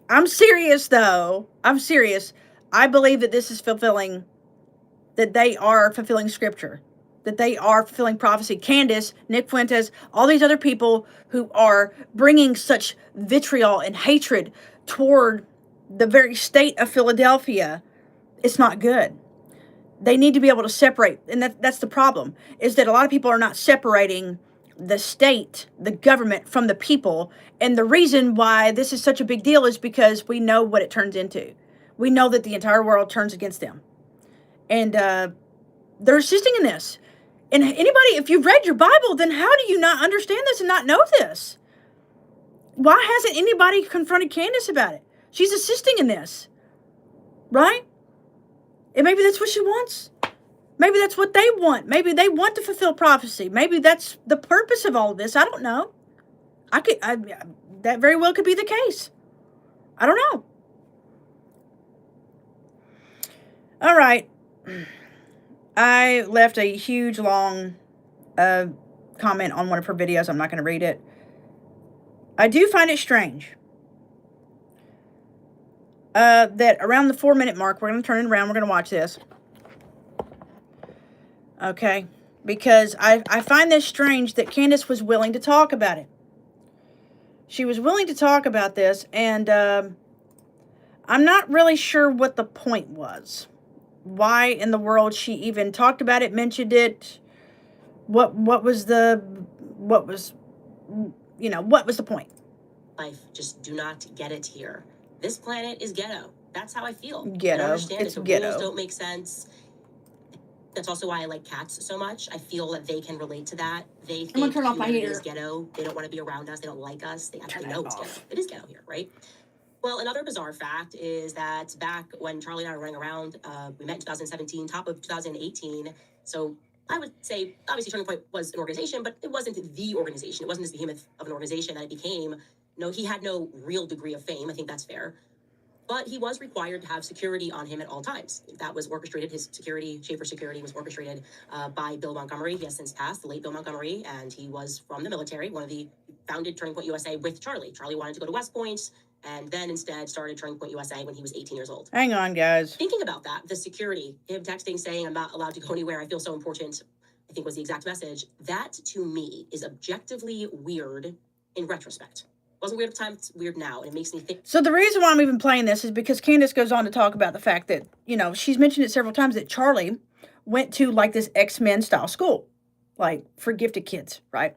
I'm serious, though. I'm serious. I believe that this is fulfilling, that they are fulfilling scripture, that they are fulfilling prophecy. Candace, Nick Fuentes, all these other people who are bringing such vitriol and hatred toward the very state of Philadelphia, it's not good. They need to be able to separate, and that's the problem, is that a lot of people are not separating the state, the government, from the people. And the reason why this is such a big deal is because we know what it turns into. We know that the entire world turns against them, and they're assisting in this. And anybody, if you've read your Bible, then how do you not understand this and not know this? Why hasn't anybody confronted Candace about it? She's assisting in this, right? And maybe that's what she wants. Maybe that's what they want. Maybe they want to fulfill prophecy. Maybe that's the purpose of all of this. I don't know. That very well could be the case. I don't know. All right. I left a huge, long comment on one of her videos. I'm not going to read it. I do find it strange that around the 4-minute mark, we're going to turn it around. We're going to watch this. Okay? Because I find this strange that Candace was willing to talk about it. She was willing to talk about this, and I'm not really sure what the point was. Why in the world she even talked about it, mentioned it. What was the point? Life, just do not get it here. This planet is ghetto. That's how I feel. Ghetto. I don't understand It's it. The ghetto. rules don't make sense. That's also why I like cats so much. I feel that they can relate to that. They think humanity is ghetto. They don't want to be around us. They don't like us. They actually know it's ghetto. It is ghetto here, right? Well, another bizarre fact is that back when Charlie and I were running around, we met in 2017, top of 2018. So I would say, obviously, Turning Point was an organization, but it wasn't the organization. It wasn't this behemoth of an organization that it became. No, he had no real degree of fame. I think that's fair. But he was required to have security on him at all times. That was orchestrated. His security, Schaefer's security, was orchestrated by Bill Montgomery. He has since passed, the late Bill Montgomery, and he was from the military, one of the founded Turning Point USA with Charlie. Charlie wanted to go to West Point, and then instead started Turning Point USA when he was 18 years old. Hang on, guys. Thinking about that, the security, him texting saying, I'm not allowed to go anywhere, I feel so important, I think was the exact message. That, to me, is objectively weird in retrospect. Wasn't weird at the time, it's weird now, and it makes me think. So the reason why I'm even playing this is because Candace goes on to talk about the fact that, she's mentioned it several times that Charlie went to, like, this X-Men style school, like, for gifted kids, right?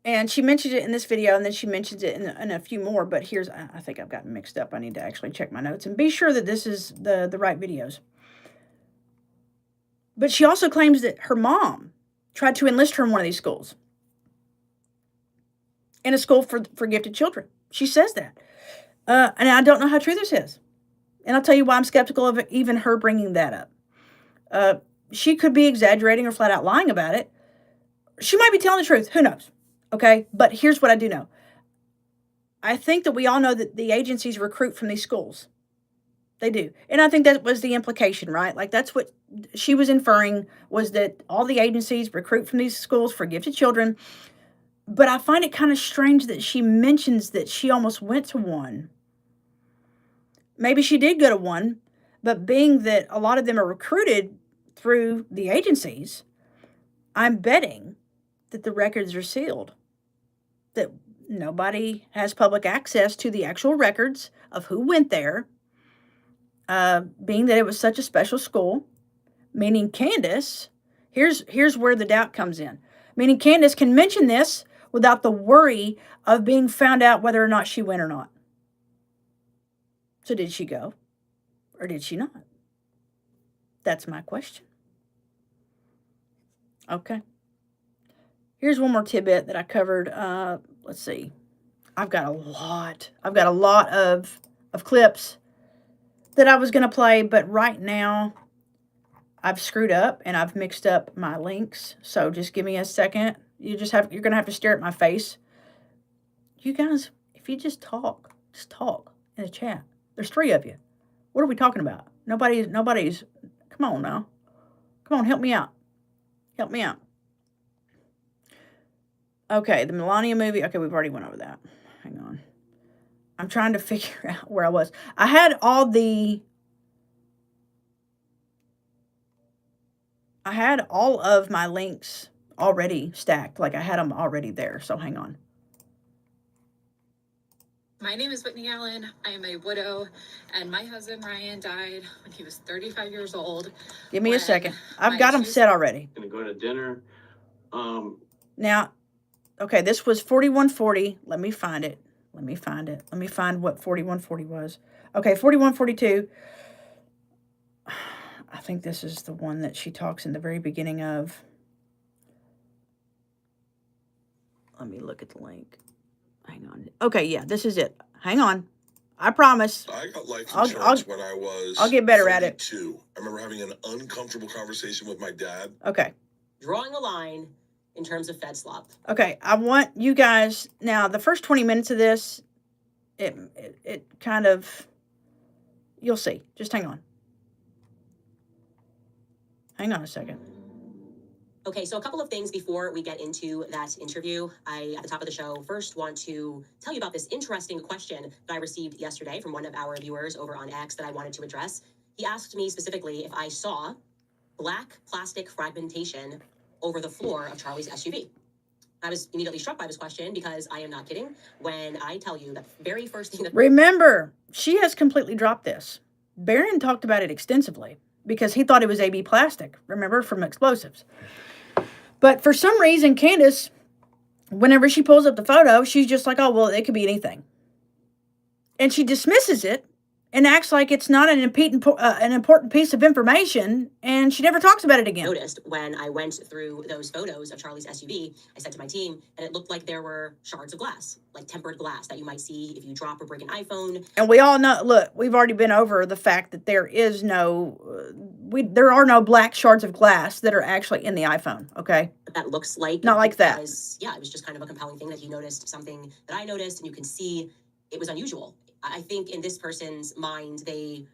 And she mentioned it in this video, and then she mentions it in a few more, but I think I've gotten mixed up. I need to actually check my notes and be sure that this is the right videos. But she also claims that her mom tried to enlist her in one of these schools. In a school for gifted children. She says that. And I don't know how true this is. And I'll tell you why I'm skeptical of even her bringing that up. She could be exaggerating or flat out lying about it. She might be telling the truth. Who knows? Okay? But here's what I do know. I think that we all know that the agencies recruit from these schools. They do. And I think that was the implication, right? Like, that's what she was inferring, was that all the agencies recruit from these schools for gifted children. But I find it kind of strange that she mentions that she almost went to one. Maybe she did go to one, but being that a lot of them are recruited through the agencies, I'm betting that the records are sealed. That nobody has public access to the actual records of who went there. Being that it was such a special school, meaning Candace, here's where the doubt comes in. Meaning Candace can mention this without the worry of being found out whether or not she went or not. So did she go or did she not? That's my question. Okay. Here's one more tidbit that I covered. Let's see. I've got a lot of clips that I was going to play, but right now I've screwed up and I've mixed up my links. So just give me a second. You're going to have to stare at my face. You guys, if you just talk in the chat. There's 3 of you. What are we talking about? Nobody's, come on now. Come on, help me out. Help me out. Okay, the Melania movie. Okay, we've already went over that. Hang on. I'm trying to figure out where I was. I had all of my links already stacked. Like I had them already there. So hang on. My name is Whitney Allen. I am a widow, and my husband Ryan died when he was 35 years old. Give me a second. I've got them set already. Gonna go to dinner. Now, okay, this was 4140. Let me find it. Let me find what 4140 was. Okay, 4142. I think this is the one that she talks in the very beginning of. Let me look at the link. Hang on. Okay, yeah, this is it. Hang on. I promise. I got life insurance when I was I'll get better at it. 32. I remember having an uncomfortable conversation with my dad. Okay. Drawing a line in terms of Fed slop. Okay, I want you guys, now the first 20 minutes of this, it kind of, you'll see. Just hang on. Hang on a second. Okay, so a couple of things before we get into that interview. I, at the top of the show, first want to tell you about this interesting question that I received yesterday from one of our viewers over on X that I wanted to address. He asked me specifically if I saw black plastic fragmentation over the floor of Charlie's SUV. I was immediately struck by this question because I am not kidding when I tell you that very first thing that... Remember, she has completely dropped this. Barron talked about it extensively because he thought it was AB plastic, remember, from explosives. But for some reason, Candace, whenever she pulls up the photo, she's just like, oh, well, it could be anything. And she dismisses it and acts like it's not an important piece of information, and she never talks about it again. Noticed when I went through those photos of Charlie's SUV, I said to my team, and it looked like there were shards of glass, like tempered glass that you might see if you drop or break an iPhone. And we all know, look, we've already been over the fact that there are no black shards of glass that are actually in the iPhone, okay? That looks like... Not like that. Yeah, it was just kind of a compelling thing that he noticed something that I noticed, and you can see it was unusual. I think in this person's mind, the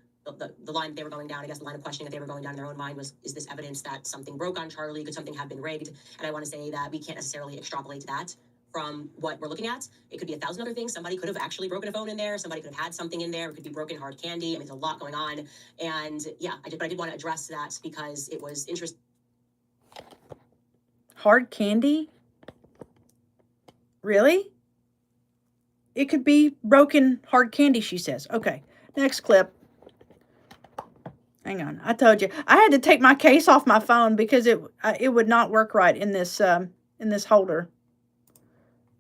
line they were going down, I guess the line of questioning that they were going down in their own mind was, is this evidence that something broke on Charlie? Could something have been rigged? And I want to say that we can't necessarily extrapolate that from what we're looking at. It could be 1,000 other things. Somebody could have actually broken a phone in there. Somebody could have had something in there. It could be broken hard candy. I mean, there's a lot going on. And yeah, I did want to address that because it was interesting. Hard candy? Really? It could be broken hard candy, she says. Okay, next clip. Hang on, I told you. I had to take my case off my phone because it would not work right in this holder.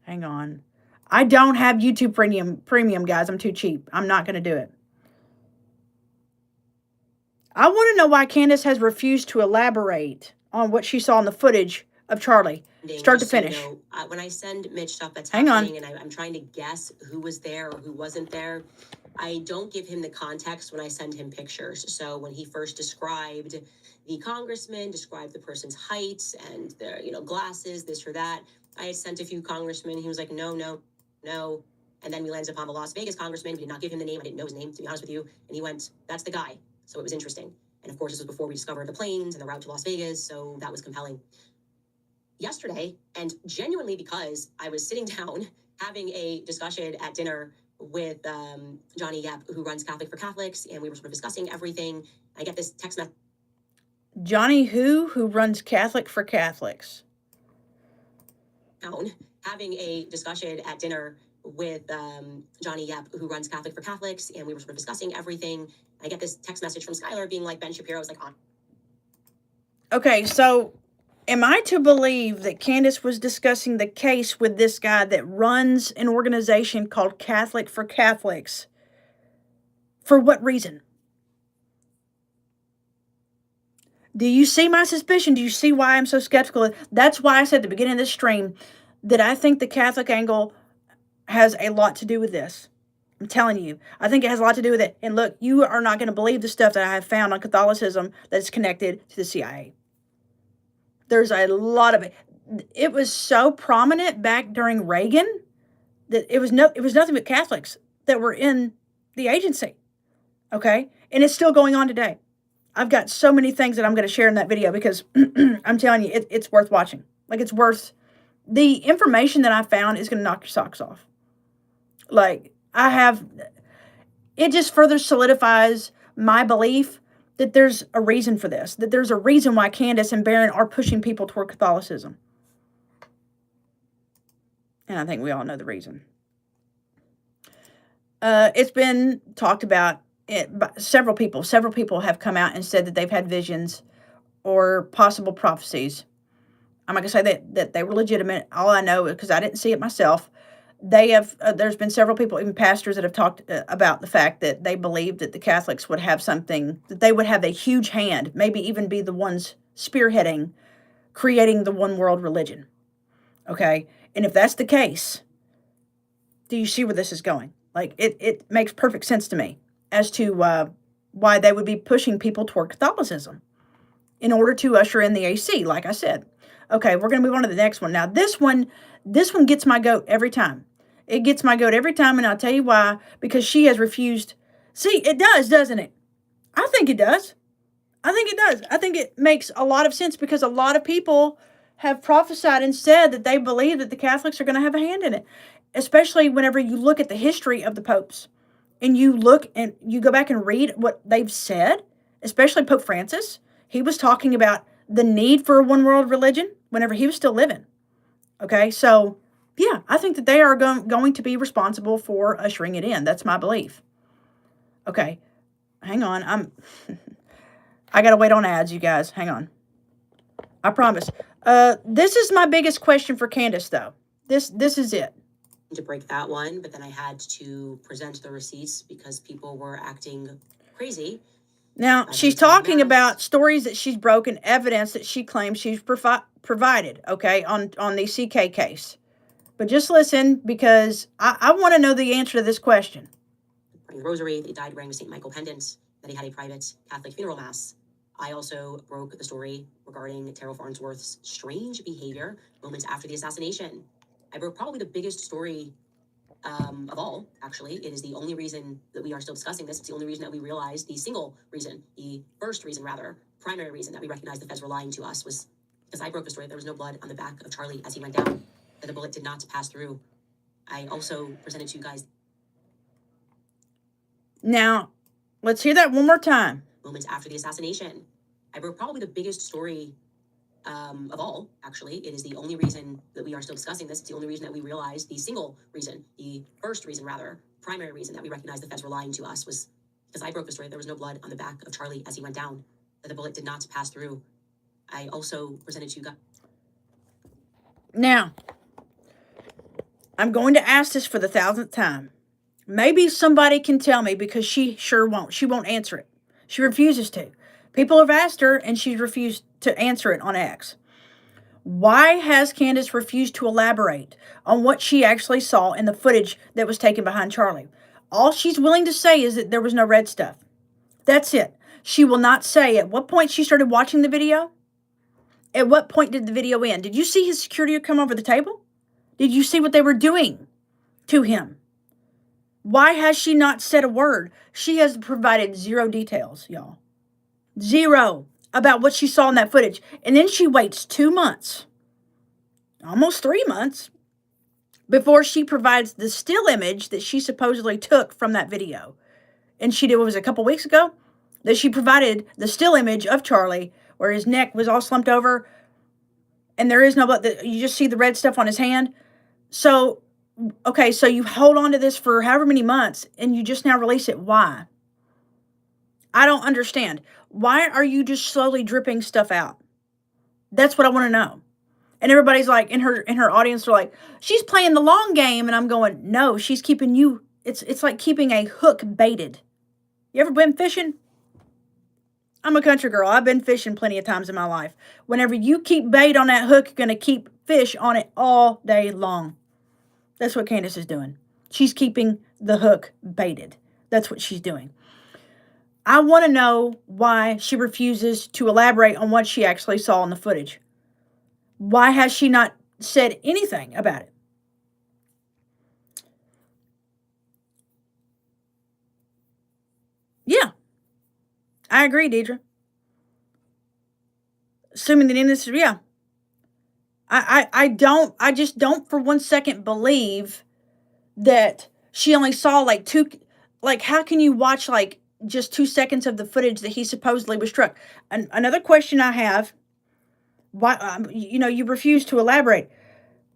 Hang on. I don't have YouTube premium, guys. I'm too cheap. I'm not going to do it. I want to know why Candace has refused to elaborate on what she saw in the footage of Charlie, start to finish. So, when I send Mitch stuff that's Hang on. happening and I'm trying to guess who was there or who wasn't there, I don't give him the context when I send him pictures. So when he first described the congressman, described the person's height and their, glasses, this or that, I had sent a few congressmen. He was like, no. And then we landed upon the Las Vegas congressman. We did not give him the name. I didn't know his name, to be honest with you. And he went, that's the guy. So it was interesting. And of course, this was before we discovered the planes and the route to Las Vegas. So that was compelling. Yesterday, and genuinely because I was sitting down having a discussion at dinner with Johnny Yep, who runs Catholic for Catholics, and we were sort of discussing everything. I get this text message. Johnny who runs Catholic for Catholics? Having a discussion at dinner with Johnny Yep, who runs Catholic for Catholics, and we were sort of discussing everything. I get this text message from Skylar being like, Ben Shapiro was like on. Okay, so am I to believe that Candace was discussing the case with this guy that runs an organization called Catholic for Catholics? For what reason? Do you see my suspicion? Do you see why I'm so skeptical? That's why I said at the beginning of this stream that I think the Catholic angle has a lot to do with this. I'm telling you. I think it has a lot to do with it. And look, you are not going to believe the stuff that I have found on Catholicism that's connected to the CIA. There's a lot of it. It was so prominent back during Reagan that it was nothing but Catholics that were in the agency. Okay? And it's still going on today. I've got so many things that I'm going to share in that video because I'm telling you, it's worth watching. Like, it's worth, the information that I found is going to knock your socks off. Like, it just further solidifies my belief that there's a reason for this, that there's a reason why Candace and Barron are pushing people toward Catholicism. And I think we all know the reason. It's been talked about by several people. Several people have come out and said that they've had visions or possible prophecies. I'm not going to say that they were legitimate. All I know, because I didn't see it myself, they have. There's been several people, even pastors, that have talked about the fact that they believe that the Catholics would have something, that they would have a huge hand, maybe even be the ones spearheading, creating the one world religion. Okay? And if that's the case, do you see where this is going? Like, it makes perfect sense to me as to why they would be pushing people toward Catholicism in order to usher in the AC, like I said. Okay, we're going to move on to the next one. Now, this one gets my goat every time. It gets my goat every time, and I'll tell you why. Because she has refused. See, it does, doesn't it? I think it does. I think it does. I think it makes a lot of sense because a lot of people have prophesied and said that they believe that the Catholics are going to have a hand in it, especially whenever you look at the history of the popes and you look and you go back and read what they've said, especially Pope Francis. He was talking about the need for a one world religion whenever he was still living. Okay, so yeah, I think that they are going to be responsible for ushering it in. That's my belief. Okay, hang on. I got to wait on ads, you guys. Hang on. I promise. This is my biggest question for Candace, though. This is it. To break that one, but then I had to present the receipts because people were acting crazy. Now, she's talking about stories that she's broken, evidence that she claims she's provided, okay, on the CK case. But just listen, because I want to know the answer to this question. Praying the rosary, that he died wearing a St. Michael pendant, that he had a private Catholic funeral mass. I also broke the story regarding Terrell Farnsworth's strange behavior moments after the assassination. I broke probably the biggest story of all, actually. It is the only reason that we are still discussing this. It's the only reason that we realize, the single reason, the first reason rather, primary reason that we recognized the feds were lying to us was because I broke the story that there was no blood on the back of Charlie as he went down, that the bullet did not pass through. I also presented to you guys. Now, let's hear that one more time. Moments after the assassination. I broke probably the biggest story of all, actually. It is the only reason that we are still discussing this. It's the only reason that we realize, the single reason, the first reason rather, primary reason that we recognized the feds were lying to us was because I broke the story that there was no blood on the back of Charlie as he went down, that the bullet did not pass through. I also presented to you guys. Now, I'm going to ask this for the 1,000th time. Maybe somebody can tell me, because she sure won't. She won't answer it. She refuses to. People have asked her, and she's refused to answer it on X. Why has Candace refused to elaborate on what she actually saw in the footage that was taken behind Charlie? All she's willing to say is that there was no red stuff. That's it. She will not say at what point she started watching the video. At what point did the video end? Did you see his security come over the table? Did you see what they were doing to him? Why has she not said a word? She has provided zero details, y'all. Zero about what she saw in that footage. And then she waits 2 months, almost 3 months, before she provides the still image that she supposedly took from that video. And she did, what was it, a couple weeks ago? That she provided the still image of Charlie where his neck was all slumped over and there is no blood. You just see the red stuff on his hand. So, okay, so you hold on to this for however many months and you just now release it. Why? I don't understand. Why are you just slowly dripping stuff out? That's what I want to know. And everybody's like, in her audience, they're like, she's playing the long game. And I'm going, no, she's keeping you. It's like keeping a hook baited. You ever been fishing? I'm a country girl. I've been fishing plenty of times in my life. Whenever you keep bait on that hook, you're going to keep fish on it all day long. That's what Candace is doing. She's keeping the hook baited. That's what she's doing. I want to know why she refuses to elaborate on what she actually saw in the footage. Why has she not said anything about it? Yeah, I agree, Deidre. Assuming that in this, yeah. I just don't for 1 second believe that she only saw like two, like how can you watch like just 2 seconds of the footage that he supposedly was struck? Another question I have, why, you refuse to elaborate.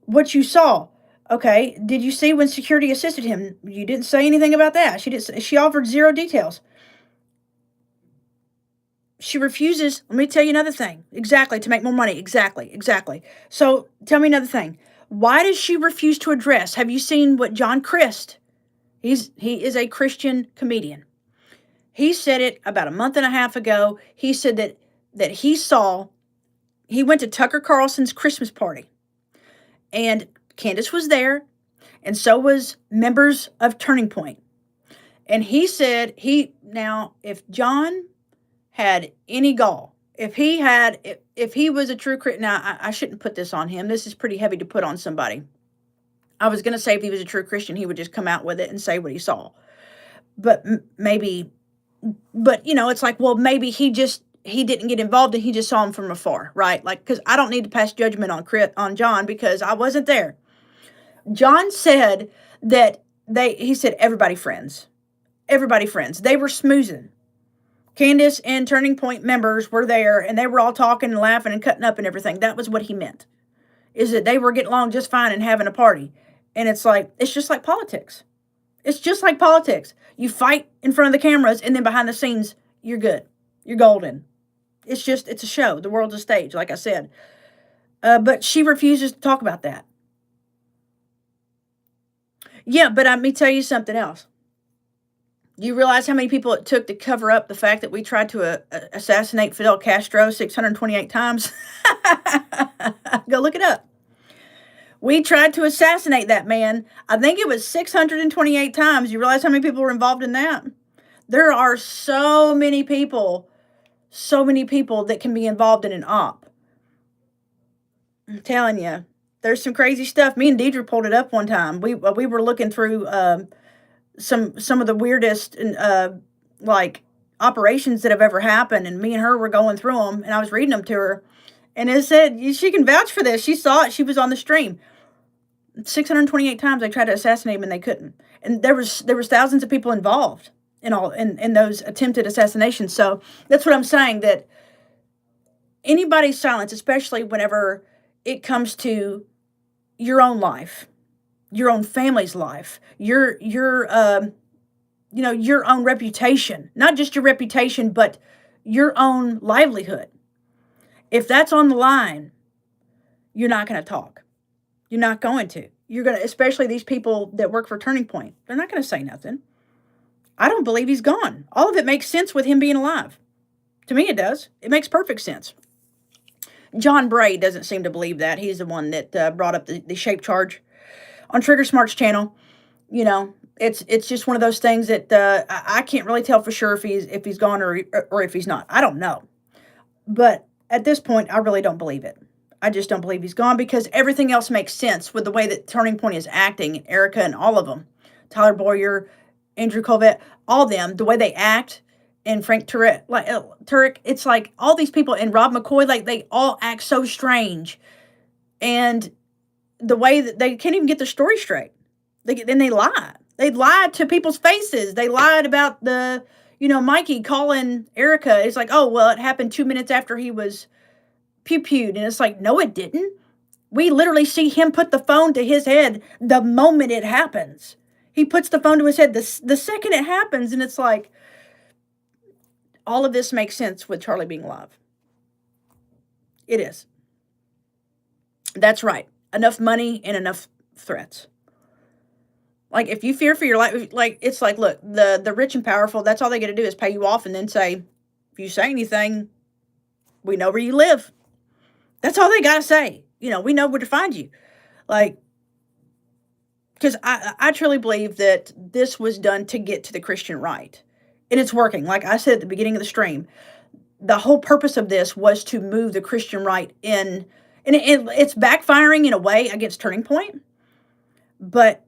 What you saw. Okay, did you see when security assisted him? You didn't say anything about that. She offered zero details. She refuses. Let me tell you another thing. Exactly, to make more money. Exactly. So tell me another thing. Why does she refuse to address? Have you seen what John Christ? He is a Christian comedian. He said it about a month and a half ago. He said that he went to Tucker Carlson's Christmas party, and Candace was there, and so was members of Turning Point. And he said if John had any gall, if he was a true Christian, now I shouldn't put this on him. This is pretty heavy to put on somebody. I was going to say if he was a true Christian, he would just come out with it and say what he saw. But maybe, it's like, well, maybe he didn't get involved and he just saw him from afar, right? Like, because I don't need to pass judgment on John because I wasn't there. John said that he said everybody friends. They were smoozing. Candace and Turning Point members were there and they were all talking and laughing and cutting up and everything. That was what he meant. Is that they were getting along just fine and having a party. And it's just like politics. It's just like politics. You fight in front of the cameras and then behind the scenes, you're good. You're golden. It's a show. The world's a stage, like I said. But she refuses to talk about that. Yeah, but let me tell you something else. You realize how many people it took to cover up the fact that we tried to assassinate Fidel Castro 628 times? Go look it up. We tried to assassinate that man. I think it was 628 times. You realize how many people were involved in that? There are so many people that can be involved in an op. I'm telling you, there's some crazy stuff. Me and Deidre pulled it up one time. We were looking through some of the weirdest like operations that have ever happened, and me and her were going through them, and I was reading them to her, and it said she can vouch for this. She saw it. She was on the stream. 628 times they tried to assassinate him and they couldn't. And there was thousands of people involved in those attempted assassinations. So that's what I'm saying, that anybody's silence, especially whenever it comes to your own life, your own family's life, your own reputation, not just your reputation, but your own livelihood. If that's on the line, you're not going to talk. You're not going to. You're going to, especially these people that work for Turning Point, they're not going to say nothing. I don't believe he's gone. All of it makes sense with him being alive. To me, it does. It makes perfect sense. John Bray doesn't seem to believe that. He's the one that brought up the shape charge on Trigger Smart's channel. It's just one of those things that I can't really tell for sure if he's gone or if he's not. I don't know. But at this point, I really don't believe it. I just don't believe he's gone because everything else makes sense with the way that Turning Point is acting. Erica and all of them. Tyler Boyer, Andrew Colvett, all them, the way they act, and Frank Turek, it's like all these people, and Rob McCoy, like they all act so strange. And the way that they can't even get their story straight. Then they lie. They lied to people's faces. They lied about Mikey calling Erica. It's like, oh, well, it happened 2 minutes after he was pew-pewed. And it's like, no, it didn't. We literally see him put the phone to his head the moment it happens. He puts the phone to his head the second it happens. And it's like, all of this makes sense with Charlie being alive. It is. That's right. Enough money and enough threats. Like, if you fear for your life, like, it's like, look, the rich and powerful, that's all they get to do is pay you off and then say, if you say anything, we know where you live. That's all they got to say. We know where to find you. Like, because I truly believe that this was done to get to the Christian right. And it's working. Like I said at the beginning of the stream, the whole purpose of this was to move the Christian right in, and it's backfiring in a way against Turning Point. But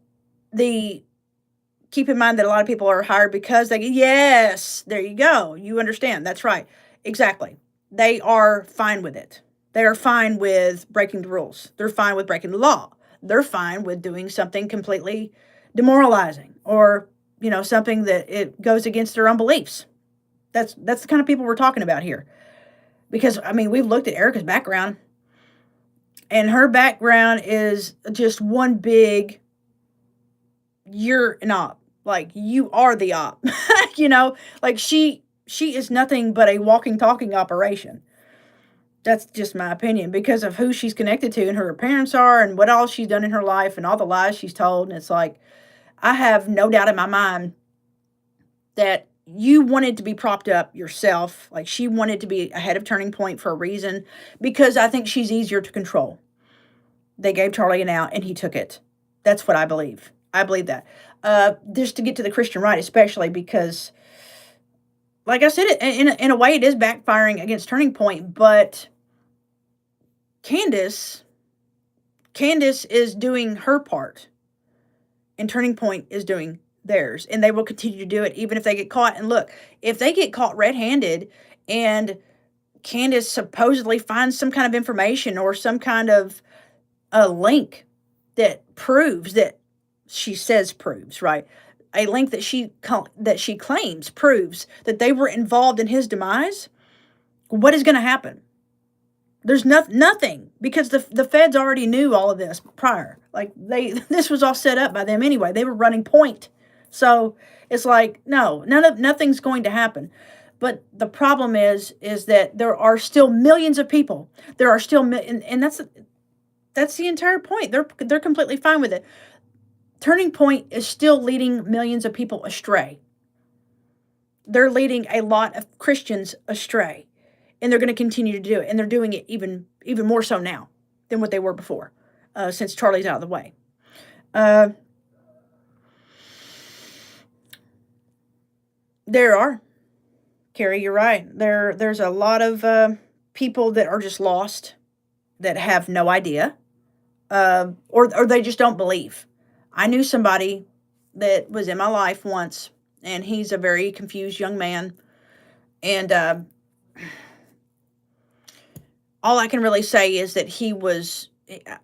keep in mind that a lot of people are hired because yes, there you go. You understand. That's right. Exactly. They are fine with it. They are fine with breaking the rules. They're fine with breaking the law. They're fine with doing something completely demoralizing or, something that it goes against their own beliefs. That's the kind of people we're talking about here. Because, we've looked at Erica's background, and her background is just one big, you're an op. Like, you are the op. Like she is nothing but a walking, talking operation. That's just my opinion because of who she's connected to and who her parents are and what all she's done in her life and all the lies she's told. And it's like, I have no doubt in my mind that you wanted to be propped up yourself. Like, she wanted to be ahead of Turning Point for a reason, because I think she's easier to control. They gave Charlie an out and he took it. That's what I believe. I believe that. Just to get to the Christian right, especially because, like I said, in a way it is backfiring against Turning Point, but Candace is doing her part and Turning Point is doing theirs, and they will continue to do it even if they get caught. And look, if they get caught red-handed and Candace supposedly finds some kind of information or some kind of a link that proves that she says proves, right? A link that she claims proves that they were involved in his demise, what is going to happen? There's nothing, because the feds already knew all of this prior. Like, this was all set up by them anyway. They were running point. So it's like, no, nothing's going to happen. But the problem is that there are still millions of people. There are still, and that's the entire point. They're completely fine with it. Turning Point is still leading millions of people astray. They're leading a lot of Christians astray, and they're going to continue to do it. And they're doing it even more so now than what they were before, since Charlie's out of the way. There are, Carrie, you're right. There's a lot of people that are just lost, that have no idea, or they just don't believe. I knew somebody that was in my life once, and he's a very confused young man. And all I can really say is that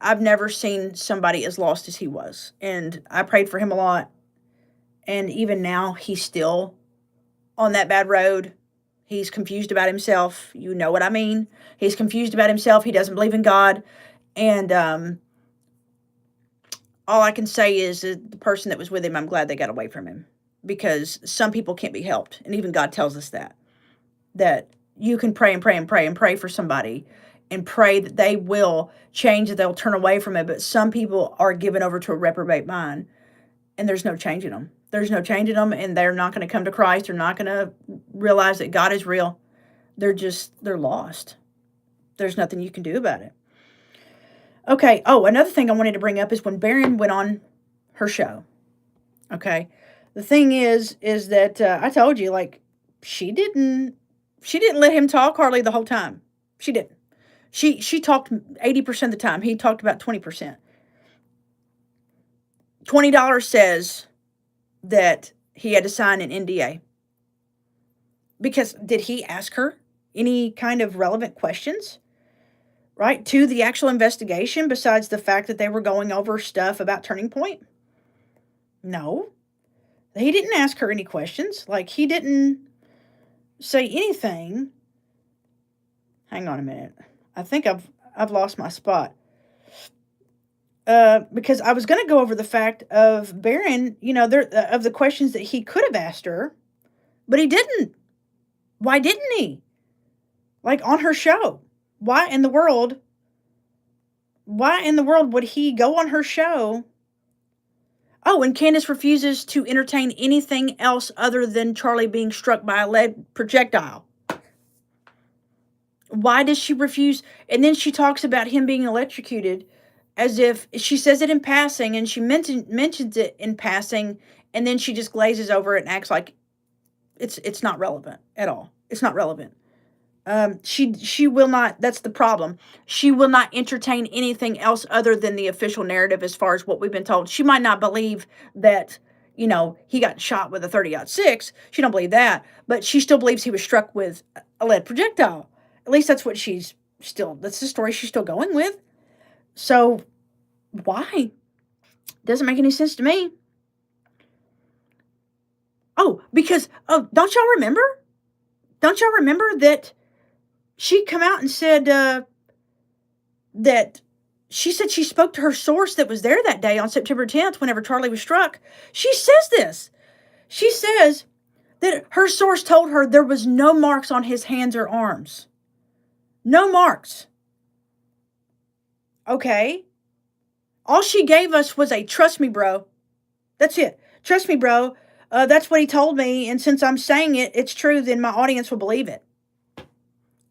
I've never seen somebody as lost as he was. And I prayed for him a lot. And even now, he's still on that bad road. He's confused about himself. You know what I mean? He's confused about himself. He doesn't believe in God. And all I can say is that the person that was with him, I'm glad they got away from him, because some people can't be helped. And even God tells us that you can pray and pray and pray and pray for somebody and pray that they will change, that they'll turn away from it. But some people are given over to a reprobate mind, and there's no changing them. There's no changing them, and they're not going to come to Christ. They're not going to realize that God is real. They're lost. There's nothing you can do about it. Okay. Oh, another thing I wanted to bring up is when Barron went on her show. Okay. The thing is that I told you, like, she didn't let him talk hardly the whole time. She didn't. She talked 80% of the time. He talked about 20%. $20 says that he had to sign an NDA. Because did he ask her any kind of relevant questions, right, to the actual investigation, besides the fact that they were going over stuff about Turning Point? No. He didn't ask her any questions. Like, he didn't say anything. Hang on a minute. I think I've lost my spot. Because I was going to go over the fact of Barron, of the questions that he could have asked her, but he didn't. Why didn't he? Like, on her show. Why in the world would he go on her show? Oh, and Candace refuses to entertain anything else other than Charlie being struck by a lead projectile. Why does she refuse? And then she talks about him being electrocuted as if she says it in passing, and she mentions it in passing, and then she just glazes over it and acts like it's not relevant at all. It's not relevant. She will not. That's the problem. She will not entertain anything else other than the official narrative as far as what we've been told. She might not believe that he got shot with a 30-06. She don't believe that, but she still believes he was struck with a lead projectile. At least that's what that's the story she's still going with. So why? Doesn't make any sense to me. Oh, because don't y'all remember? Don't y'all remember that she come out and said that she said she spoke to her source that was there that day on September 10th whenever Charlie was struck. She says this. She says that her source told her there was no marks on his hands or arms. No marks. Okay. All she gave us was a trust me, bro. That's it. Trust me, bro. That's what he told me. And since I'm saying it, it's true, then my audience will believe it.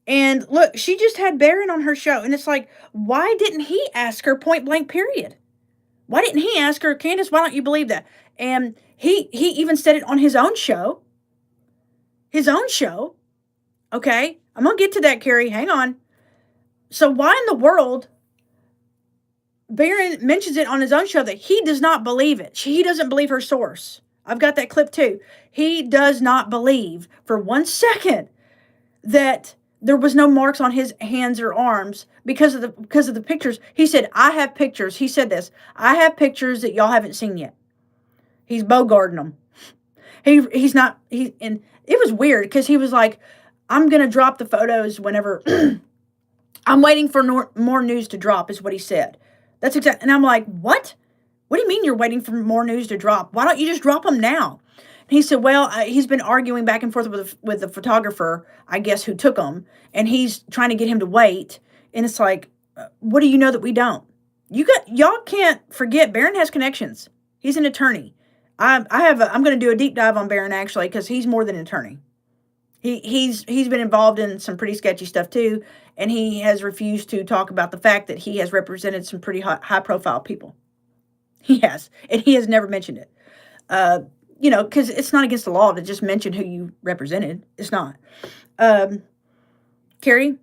And look, she just had Barron on her show. And it's like, why didn't he ask her point blank, period? Why didn't he ask her, Candace, why don't you believe that? And he even said it on his own show. His own show. Okay. I'm going to get to that, Carrie. Hang on. So why in the world Barron mentions it on his own show that he does not believe it. He doesn't believe her source. I've got that clip too. He does not believe for 1 second that there was no marks on his hands or arms because of the pictures. He said, I have pictures. He said this. I have pictures that y'all haven't seen yet. He's bogarting them. And it was weird because he was like, I'm going to drop the photos whenever I'm waiting for more news to drop is what he said. That's exactly. And I'm like, what? What do you mean you're waiting for more news to drop? Why don't you just drop them now? And he said, well, he's been arguing back and forth with the photographer, I guess, who took them. And he's trying to get him to wait. And it's like, what do you know that we don't? Y'all can't forget Barron has connections. He's an attorney. I'm going to do a deep dive on Barron actually, because he's more than an attorney. He's been involved in some pretty sketchy stuff too. And he has refused to talk about the fact that he has represented some pretty high profile people. He has. And he has never mentioned it. Because it's not against the law to just mention who you represented. It's not. Carrie,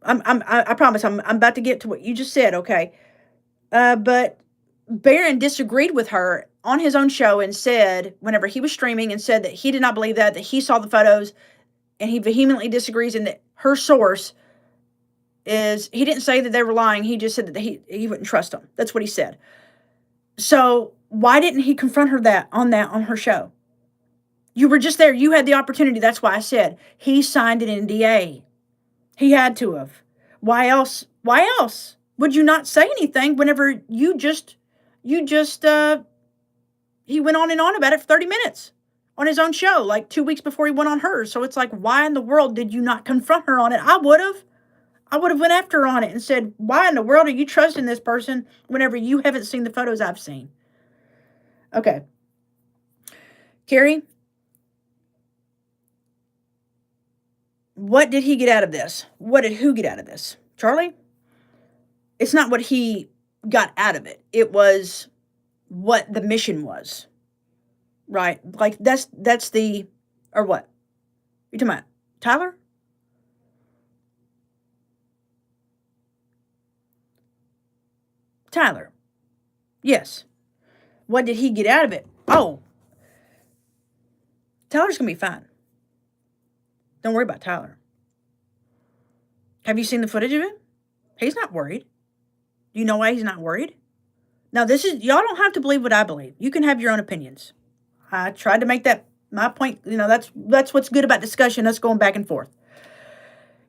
I promise I'm about to get to what you just said, okay? But Barron disagreed with her on his own show and said, whenever he was streaming, and said that he did not believe that he saw the photos, and he vehemently disagrees, and that her source is, he didn't say that they were lying. He just said that he wouldn't trust them. That's what he said. So why didn't he confront her on her show? You were just there. You had the opportunity. That's why I said he signed an NDA. He had to have. Why else? Why else would you not say anything whenever he went on and on about it for 30 minutes on his own show, like 2 weeks before he went on hers. So it's like, why in the world did you not confront her on it? I would have went after her on it and said, why in the world are you trusting this person whenever you haven't seen the photos I've seen? Okay. Carrie, what did he get out of this? What did who get out of this? Charlie? It's not what he got out of it. It was what the mission was. Right? Like that's the, or what? You talking about Tyler? Tyler. Yes. What did he get out of it? Oh. Tyler's going to be fine. Don't worry about Tyler. Have you seen the footage of him? He's not worried. Do you know why he's not worried? Now, y'all don't have to believe what I believe. You can have your own opinions. I tried to make that my point. That's what's good about discussion. Us going back and forth.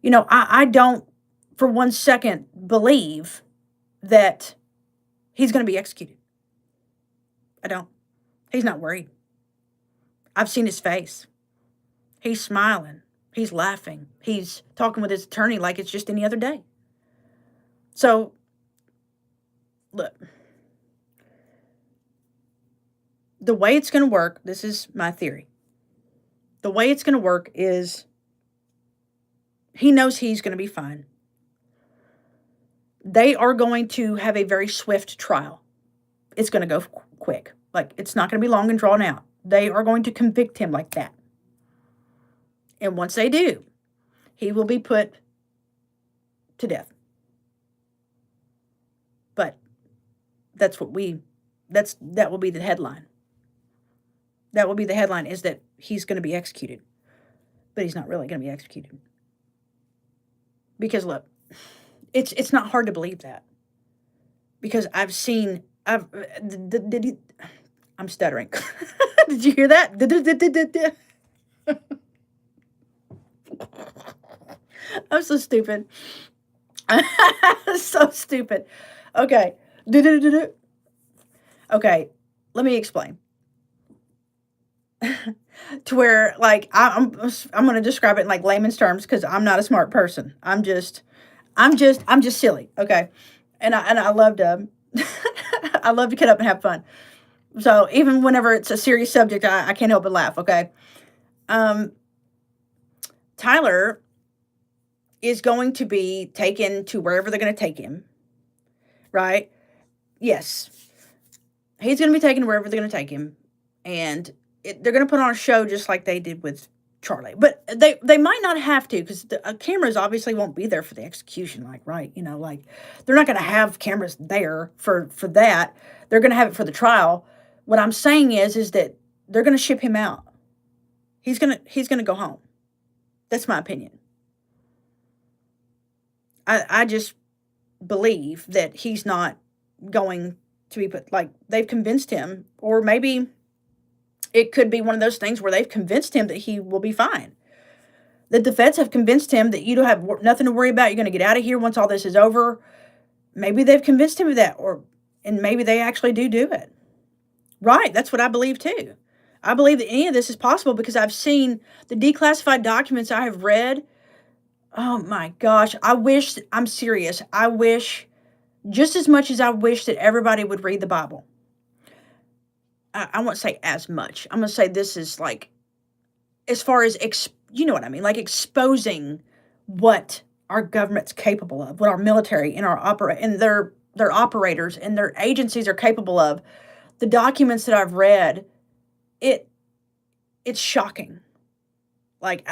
I don't for 1 second believe that he's going to be executed. I don't. He's not worried. I've seen his face. He's smiling. He's laughing. He's talking with his attorney like it's just any other day. So, look. The way it's going to work, this is my theory. The way it's going to work is he knows he's going to be fine. They are going to have a very swift trial. It's going to go quick. Like, it's not going to be long and drawn out. They are going to convict him like that. And once they do, he will be put to death. But that will be the headline. That will be the headline, is that he's going to be executed. But he's not really going to be executed. Because look, it's not hard to believe that. Because I'm stuttering. Did you hear that? I'm so stupid. So stupid. Okay. Okay, let me explain. To where, like, I'm going to describe it in like layman's terms, because I'm not a smart person. I'm just silly. Okay, and I love to I love to get up and have fun. So even whenever it's a serious subject, I can't help but laugh. Okay, Tyler is going to be taken to wherever they're going to take him. Right? Yes, he's going to be taken wherever they're going to take him, and they're going to put on a show just like they did with Charlie. But they might not have to, because the cameras obviously won't be there for the execution. Like, right, like, they're not going to have cameras there for that. They're going to have it for the trial. What I'm saying is that they're going to ship him out. He's going to go home. That's my opinion. I just believe that he's not going to be put, like, they've convinced him, or maybe it could be one of those things where they've convinced him that he will be fine. That the feds have convinced him that you don't have nothing to worry about. You're going to get out of here once all this is over. Maybe they've convinced him of that, and maybe they actually do it. Right, that's what I believe too. I believe that any of this is possible, because I've seen the declassified documents I have read. Oh my gosh, I'm serious. I wish, just as much as I wish that everybody would read the Bible. I won't say as much. I'm going to say this is like, as far as, you know what I mean? Like, exposing what our government's capable of, what our military and their operators and their agencies are capable of. The documents that I've read, it's shocking. Like,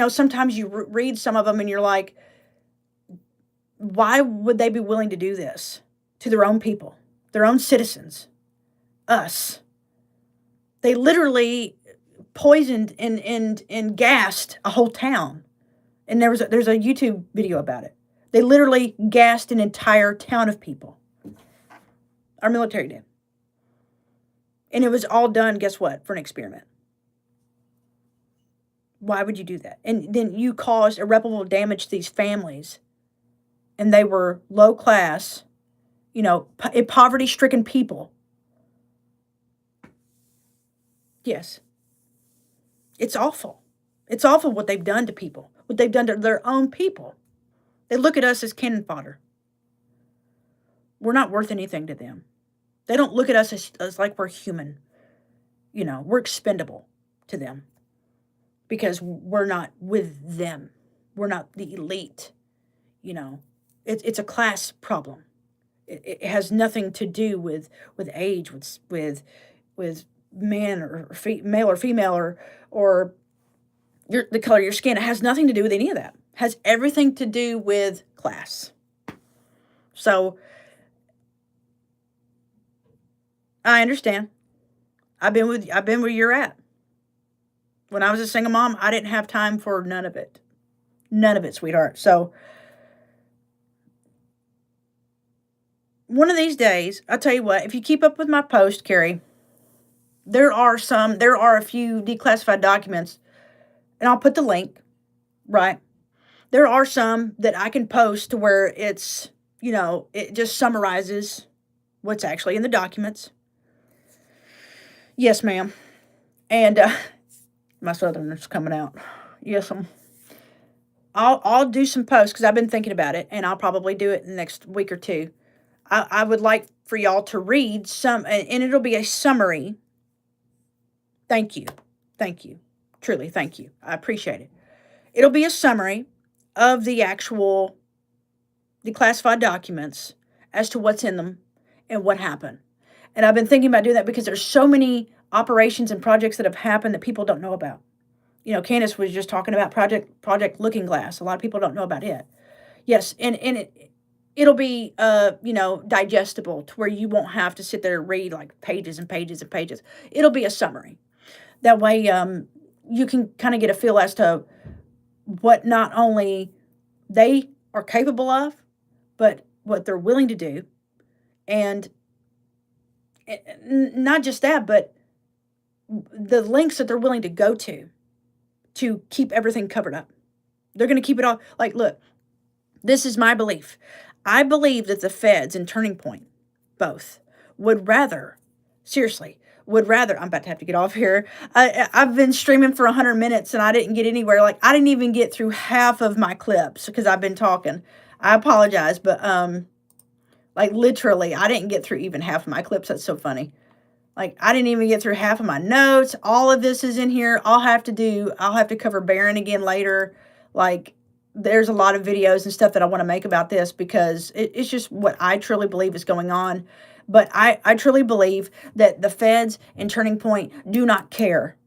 sometimes you read some of them and you're like, why would they be willing to do this to their own people, their own citizens, us? They literally poisoned and gassed a whole town. And there's a YouTube video about it. They literally gassed an entire town of people. Our military did. And it was all done, guess what? For an experiment. Why would you do that? And then you caused irreparable damage to these families. And they were low class, poverty-stricken people. Yes. It's awful. It's awful what they've done to people, what they've done to their own people. They look at us as cannon fodder. We're not worth anything to them. They don't look at us as like we're human. We're expendable to them, because we're not with them. We're not the elite. It's a class problem. It has nothing to do with age, with man or male or female, or the color of your skin. It has nothing to do with any of that. It has everything to do with class. So I understand. I've been where you're at. When I was a single mom, I didn't have time for none of it. None of it, sweetheart. So one of these days, I'll tell you what, if you keep up with my post, Carrie, there are a few declassified documents, and I'll put the link, right? There are some that I can post to where it's, it just summarizes what's actually in the documents. Yes, ma'am. And my southerner's coming out. Yes, I'll do some posts, because I've been thinking about it, and I'll probably do it in the next week or two. I would like for y'all to read some, and it'll be a summary. Thank you. Thank you. Truly, thank you. I appreciate it. It'll be a summary of the actual declassified documents as to what's in them and what happened. And I've been thinking about doing that because there's so many operations and projects that have happened that people don't know about. You know, Candace was just talking about Project Looking Glass. A lot of people don't know about it. Yes, and it'll be digestible to where you won't have to sit there and read like pages and pages and pages. It'll be a summary. That way, you can kind of get a feel as to what not only they are capable of, but what they're willing to do, and not just that, but the lengths that they're willing to go to keep everything covered up. They're going to keep it all. Like, look, this is my belief. I believe that the feds and Turning Point, both, would rather, seriously, I'm about to have to get off here. I've been streaming for 100 minutes and I didn't get anywhere. Like, I didn't even get through half of my clips because I've been talking. I apologize, but, like, literally, I didn't get through even half of my clips. That's so funny. Like, I didn't even get through half of my notes. All of this is in here. I'll have to cover Barron again later. Like, there's a lot of videos and stuff that I want to make about this because it's just what I truly believe is going on. But I truly believe that the feds and Turning Point do not care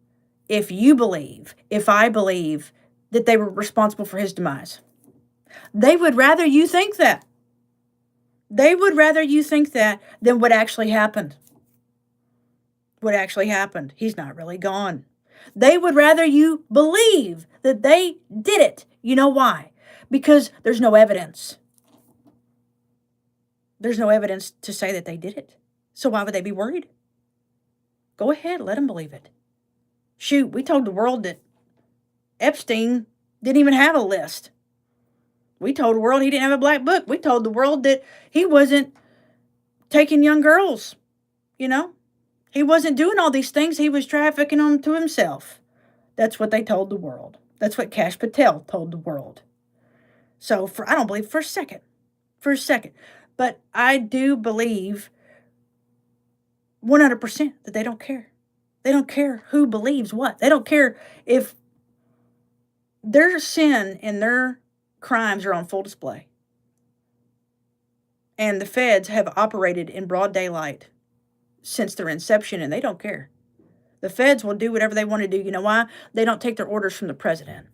if I believe that they were responsible for his demise. They would rather you think that. They would rather you think that than what actually happened. What actually happened. He's not really gone. They would rather you believe that they did it. You know why? Because there's no evidence. There's no evidence to say that they did it. So why would they be worried? Go ahead, let them believe it. Shoot, we told the world that Epstein didn't even have a list. We told the world he didn't have a black book. We told the world that he wasn't taking young girls, you know? He wasn't doing all these things. He was trafficking them to himself. That's what they told the world. That's what Kash Patel told the world. So I don't believe for a second. But I do believe 100% that they don't care. They don't care who believes what. They don't care if their sin and their crimes are on full display. And the feds have operated in broad daylight since their inception, and they don't care. The feds will do whatever they want to do. You know why? They don't take their orders from the president.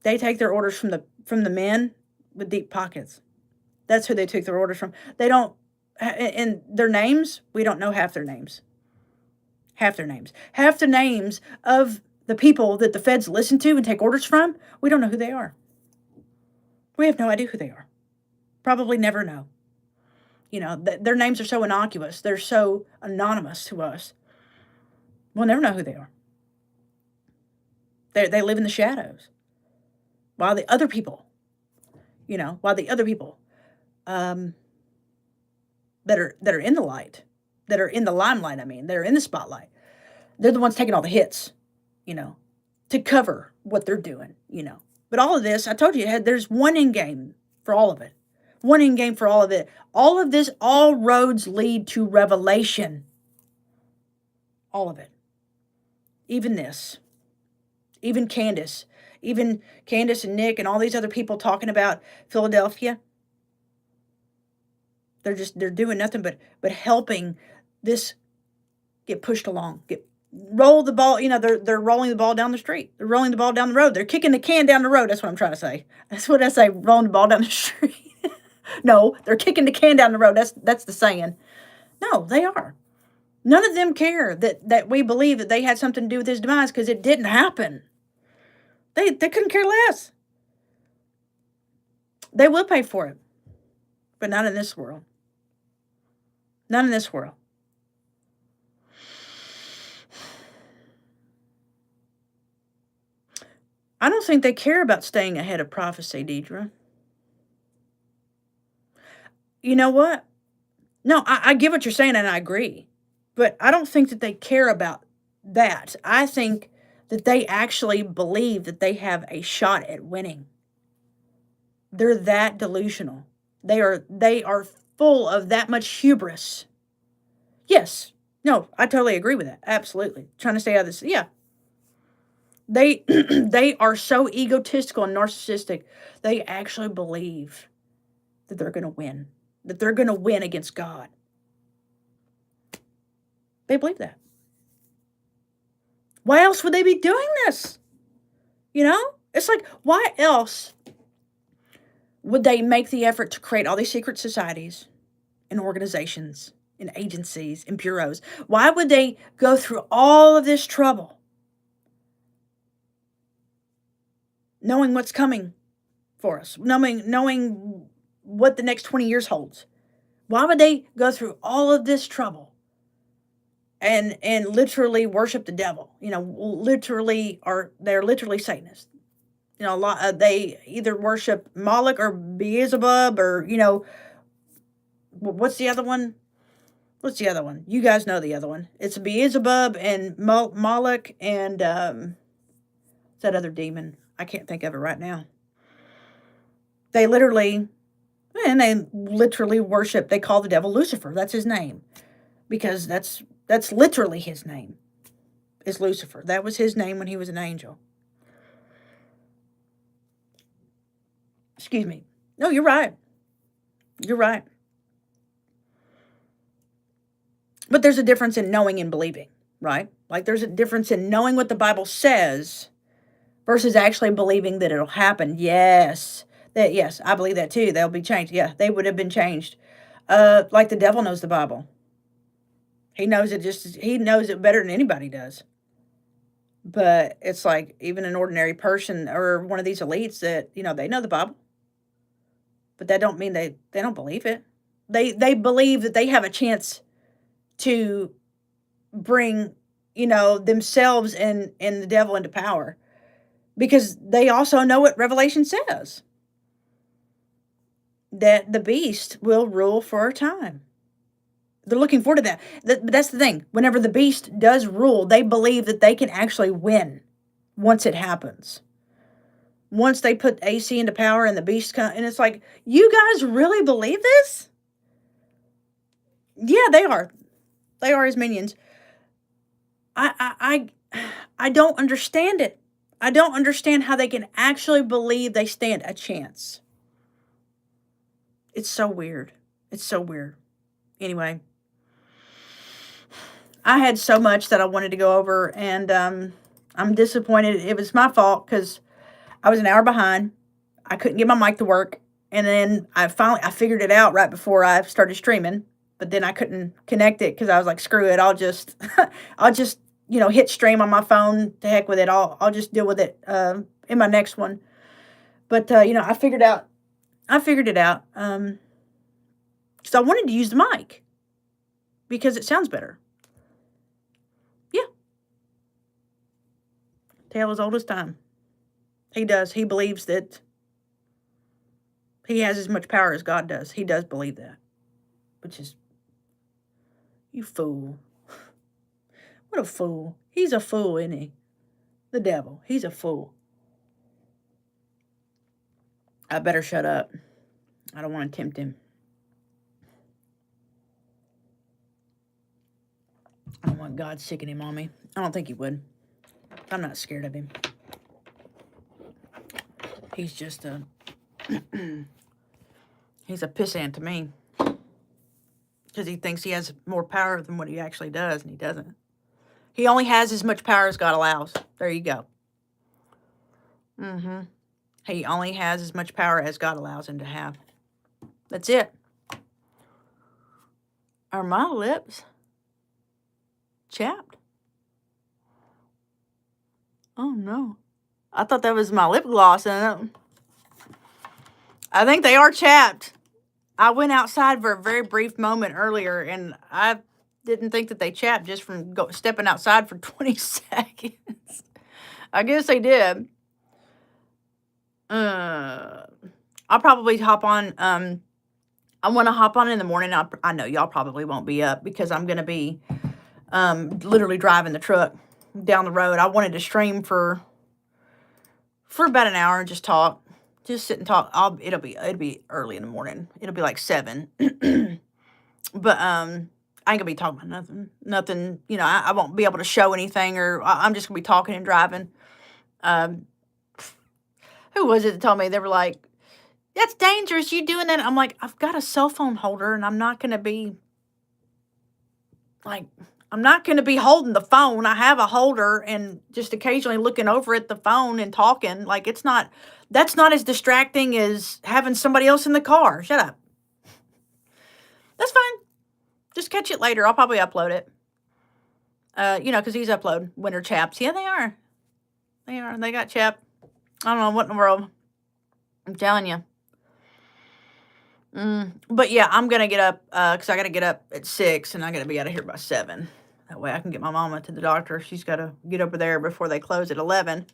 They take their orders from the men with deep pockets. That's who they took their orders from. They don't, and their names, we don't know half their names. Half their names. Half the names of the people that the feds listen to and take orders from, we don't know who they are. We have no idea who they are. Probably never know. You know, their names are so innocuous. They're so anonymous to us. We'll never know who they are. They live in the shadows. While the other people, that are in the light, that are in the limelight, that are in the spotlight, they're the ones taking all the hits, to cover what they're doing, But all of this, I told you, there's one end game for all of it. One end game for all of it. All of this, all roads lead to revelation. All of it. Even this. Even Candace and Nick and all these other people talking about Philadelphia. They're doing nothing but helping this get pushed along, roll the ball. They're rolling the ball down the street. They're rolling the ball down the road. They're kicking the can down the road. That's what I'm trying to say. That's what I say, rolling the ball down the street. No, they're kicking the can down the road. That's the saying. No, they are. None of them care that we believe that they had something to do with his demise because it didn't happen. They couldn't care less. They will pay for it. But not in this world. Not in this world. I don't think they care about staying ahead of prophecy, Deidre. You know what? No, I get what you're saying and I agree. But I don't think that they care about that. I think that they actually believe that they have a shot at winning. They're that delusional. They are full of that much hubris. Yes. No, I totally agree with that. Absolutely. Trying to stay out of this. Yeah. They they are so egotistical and narcissistic. They actually believe that they're going to win. That they're going to win against God. They believe that. Why else would they be doing this? You know? It's like, why else would they make the effort to create all these secret societies and organizations and agencies and bureaus? Why would they go through all of this trouble knowing what's coming for us, knowing what the next 20 years holds? Why would they go through all of this trouble and literally worship the devil? They're literally Satanists. A lot they either worship Moloch or Beelzebub, or what's the other one? What's the other one? You guys know the other one. It's Beelzebub and Moloch and that other demon. I can't think of it right now. They literally worship. They call the devil Lucifer. That's his name, because that's literally his name. Is Lucifer. That was his name when he was an angel. Excuse me. No, you're right. You're right. But there's a difference in knowing and believing, right? Like there's a difference in knowing what the Bible says versus actually believing that it'll happen. Yes, I believe that too. They'll be changed. Yeah, they would have been changed. Like the devil knows the Bible. He knows it better than anybody does. But it's like even an ordinary person or one of these elites that, they know the Bible. But that don't mean they don't believe it. They believe that they have a chance to bring, themselves and the devil into power, because they also know what Revelation says, that the beast will rule for a time. They're looking forward to that. But that's the thing. Whenever the beast does rule, they believe that they can actually win once it happens. Once they put AC into power and the beast comes, and it's like, you guys really believe this? Yeah, they are. They are his minions. I don't understand it. I don't understand how they can actually believe they stand a chance. It's so weird. It's so weird. Anyway, I had so much that I wanted to go over, and I'm disappointed. It was my fault because I was an hour behind. I couldn't get my mic to work, and then I figured it out right before I started streaming. But then I couldn't connect it because I was like, screw it. I'll just hit stream on my phone. To heck with it. I'll just deal with it in my next one. But I figured it out. Because I wanted to use the mic because it sounds better. Yeah. Tale as old as time. He does. He believes that he has as much power as God does. He does believe that. Which is, you fool. What a fool. He's a fool, isn't he? The devil. He's a fool. I better shut up. I don't want to tempt him. I don't want God sicking him on me. I don't think he would. I'm not scared of him. He's just a... he's a pissant to me. Because he thinks he has more power than what he actually does, and he doesn't. He only has as much power as God allows. There you go. He only has as much power as God allows him to have. That's it. Are my lips chapped? Oh, no. I thought that was my lip gloss. And I think they are chapped. I went outside for a very brief moment earlier, and I didn't think that they chapped just from stepping outside for 20 seconds. I guess they did. I'll probably hop on. I want to hop on in the morning. I know y'all probably won't be up because I'm going to be literally driving the truck down the road. I wanted to stream for about an hour and just talk. Just sit and talk. It'll be early in the morning. It'll be like 7. But I ain't gonna be talking about nothing. I won't be able to show anything, or I'm just gonna be talking and driving. Um, who was it that told me? They were like, "That's dangerous. You doing that?" I'm like, "I've got a cell phone holder, and I'm not going to be like, I'm not going to be holding the phone. I have a holder and just occasionally looking over at the phone and talking. Like, that's not as distracting as having somebody else in the car. Shut up. That's fine. Just catch it later. I'll probably upload it. Because these upload winter chaps. Yeah, they are. They are. They got chap. I don't know what in the world. I'm telling you. But yeah, I'm going to get up because I got to get up at 6 and I got to be out of here by 7. That way I can get my mama to the doctor. She's got to get over there before they close at 11.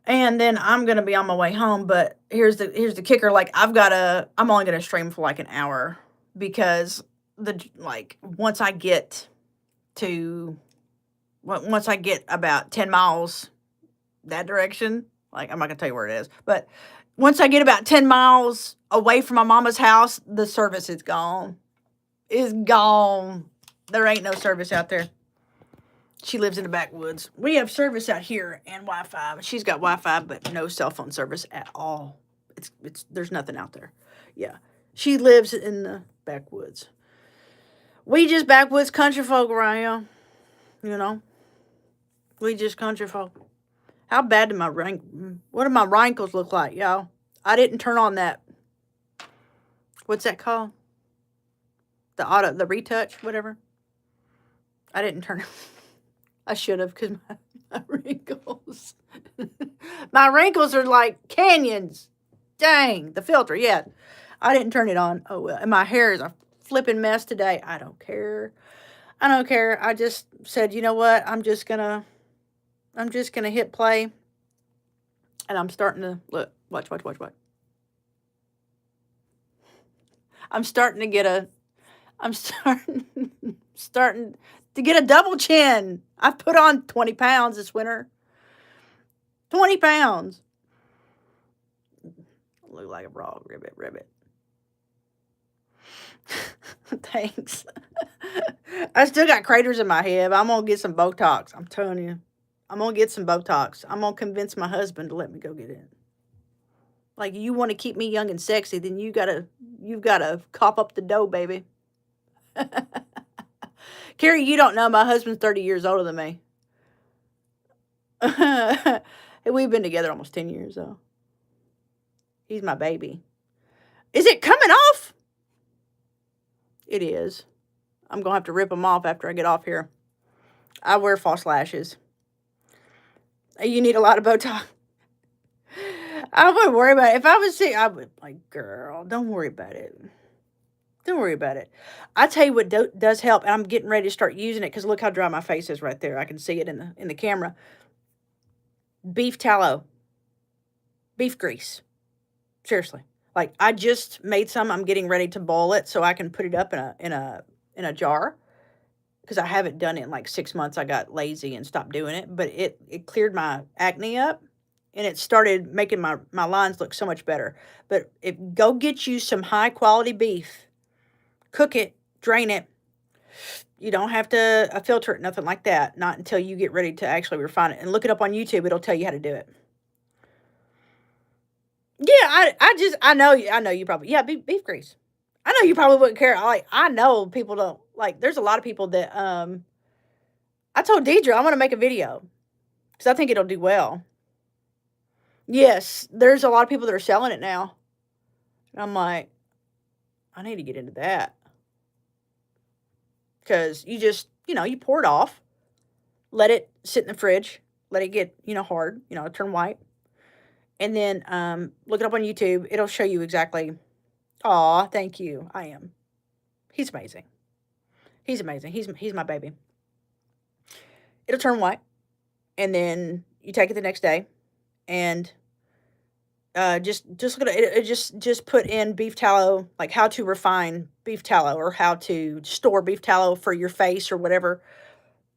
And then I'm going to be on my way home. But here's the kicker. Like, I'm only going to stream for like an hour because once I get about 10 miles that direction, like, I'm not going to tell you where it is, but once I get about 10 miles away from my mama's house, the service is gone. It's gone. There ain't no service out there. She lives in the backwoods. We have service out here and Wi-Fi. She's got Wi-Fi, but no cell phone service at all. There's nothing out there. Yeah. She lives in the backwoods. We just backwoods country folk around here. You know? We just country folk. How bad did what do my wrinkles look like, y'all? I didn't turn on that. What's that called? The retouch, whatever. I didn't turn it. I should have, because my wrinkles. My wrinkles are like canyons. Dang, the filter, yeah. I didn't turn it on. Oh, well. And my hair is a flipping mess today. I don't care. I just said, you know what? I'm just gonna hit play. And I'm starting to look. Watch. I'm starting to get a double chin. I've put on 20 pounds this winter. 20 pounds. Look like a raw ribbit. Thanks. I still got craters in my head. I'm going to get some Botox. I'm telling you. I'm going to get some Botox. I'm going to convince my husband to let me go get it. Like, you want to keep me young and sexy, then you've got to cop up the dough, baby. Carrie, you don't know my husband's 30 years older than me. We've been together almost 10 years, though. He's my baby. Is it coming off? It is. I'm going to have to rip them off after I get off here. I wear false lashes. You need a lot of Botox. I wouldn't worry about it. If I was sick, I would, like, girl, don't worry about it. Don't worry about it. I tell you what does help, and I'm getting ready to start using it because look how dry my face is right there. I can see it in the camera. Beef tallow. Beef grease. Seriously. Like, I just made some. I'm getting ready to boil it so I can put it up in a jar because I haven't done it in like 6 months. I got lazy and stopped doing it, but it cleared my acne up. And it started making my lines look so much better. But go get you some high quality beef. Cook it, drain it. You don't have to filter it, nothing like that. Not until you get ready to actually refine it. And look it up on YouTube. It'll tell you how to do it. Yeah, I know you probably, yeah, beef grease. I know you probably wouldn't care. I know people don't, like, there's a lot of people that, I told Deidre I'm going to make a video because I think it'll do well. Yes, there's a lot of people that are selling it now. And I'm like, I need to get into that. Because you just, you pour it off. Let it sit in the fridge. Let it get, hard, turn white. And then look it up on YouTube. It'll show you exactly. Aw, thank you. I am. He's amazing. He's amazing. He's my baby. It'll turn white. And then you take it the next day. And just look at it. Just put in beef tallow, like how to refine beef tallow or how to store beef tallow for your face or whatever.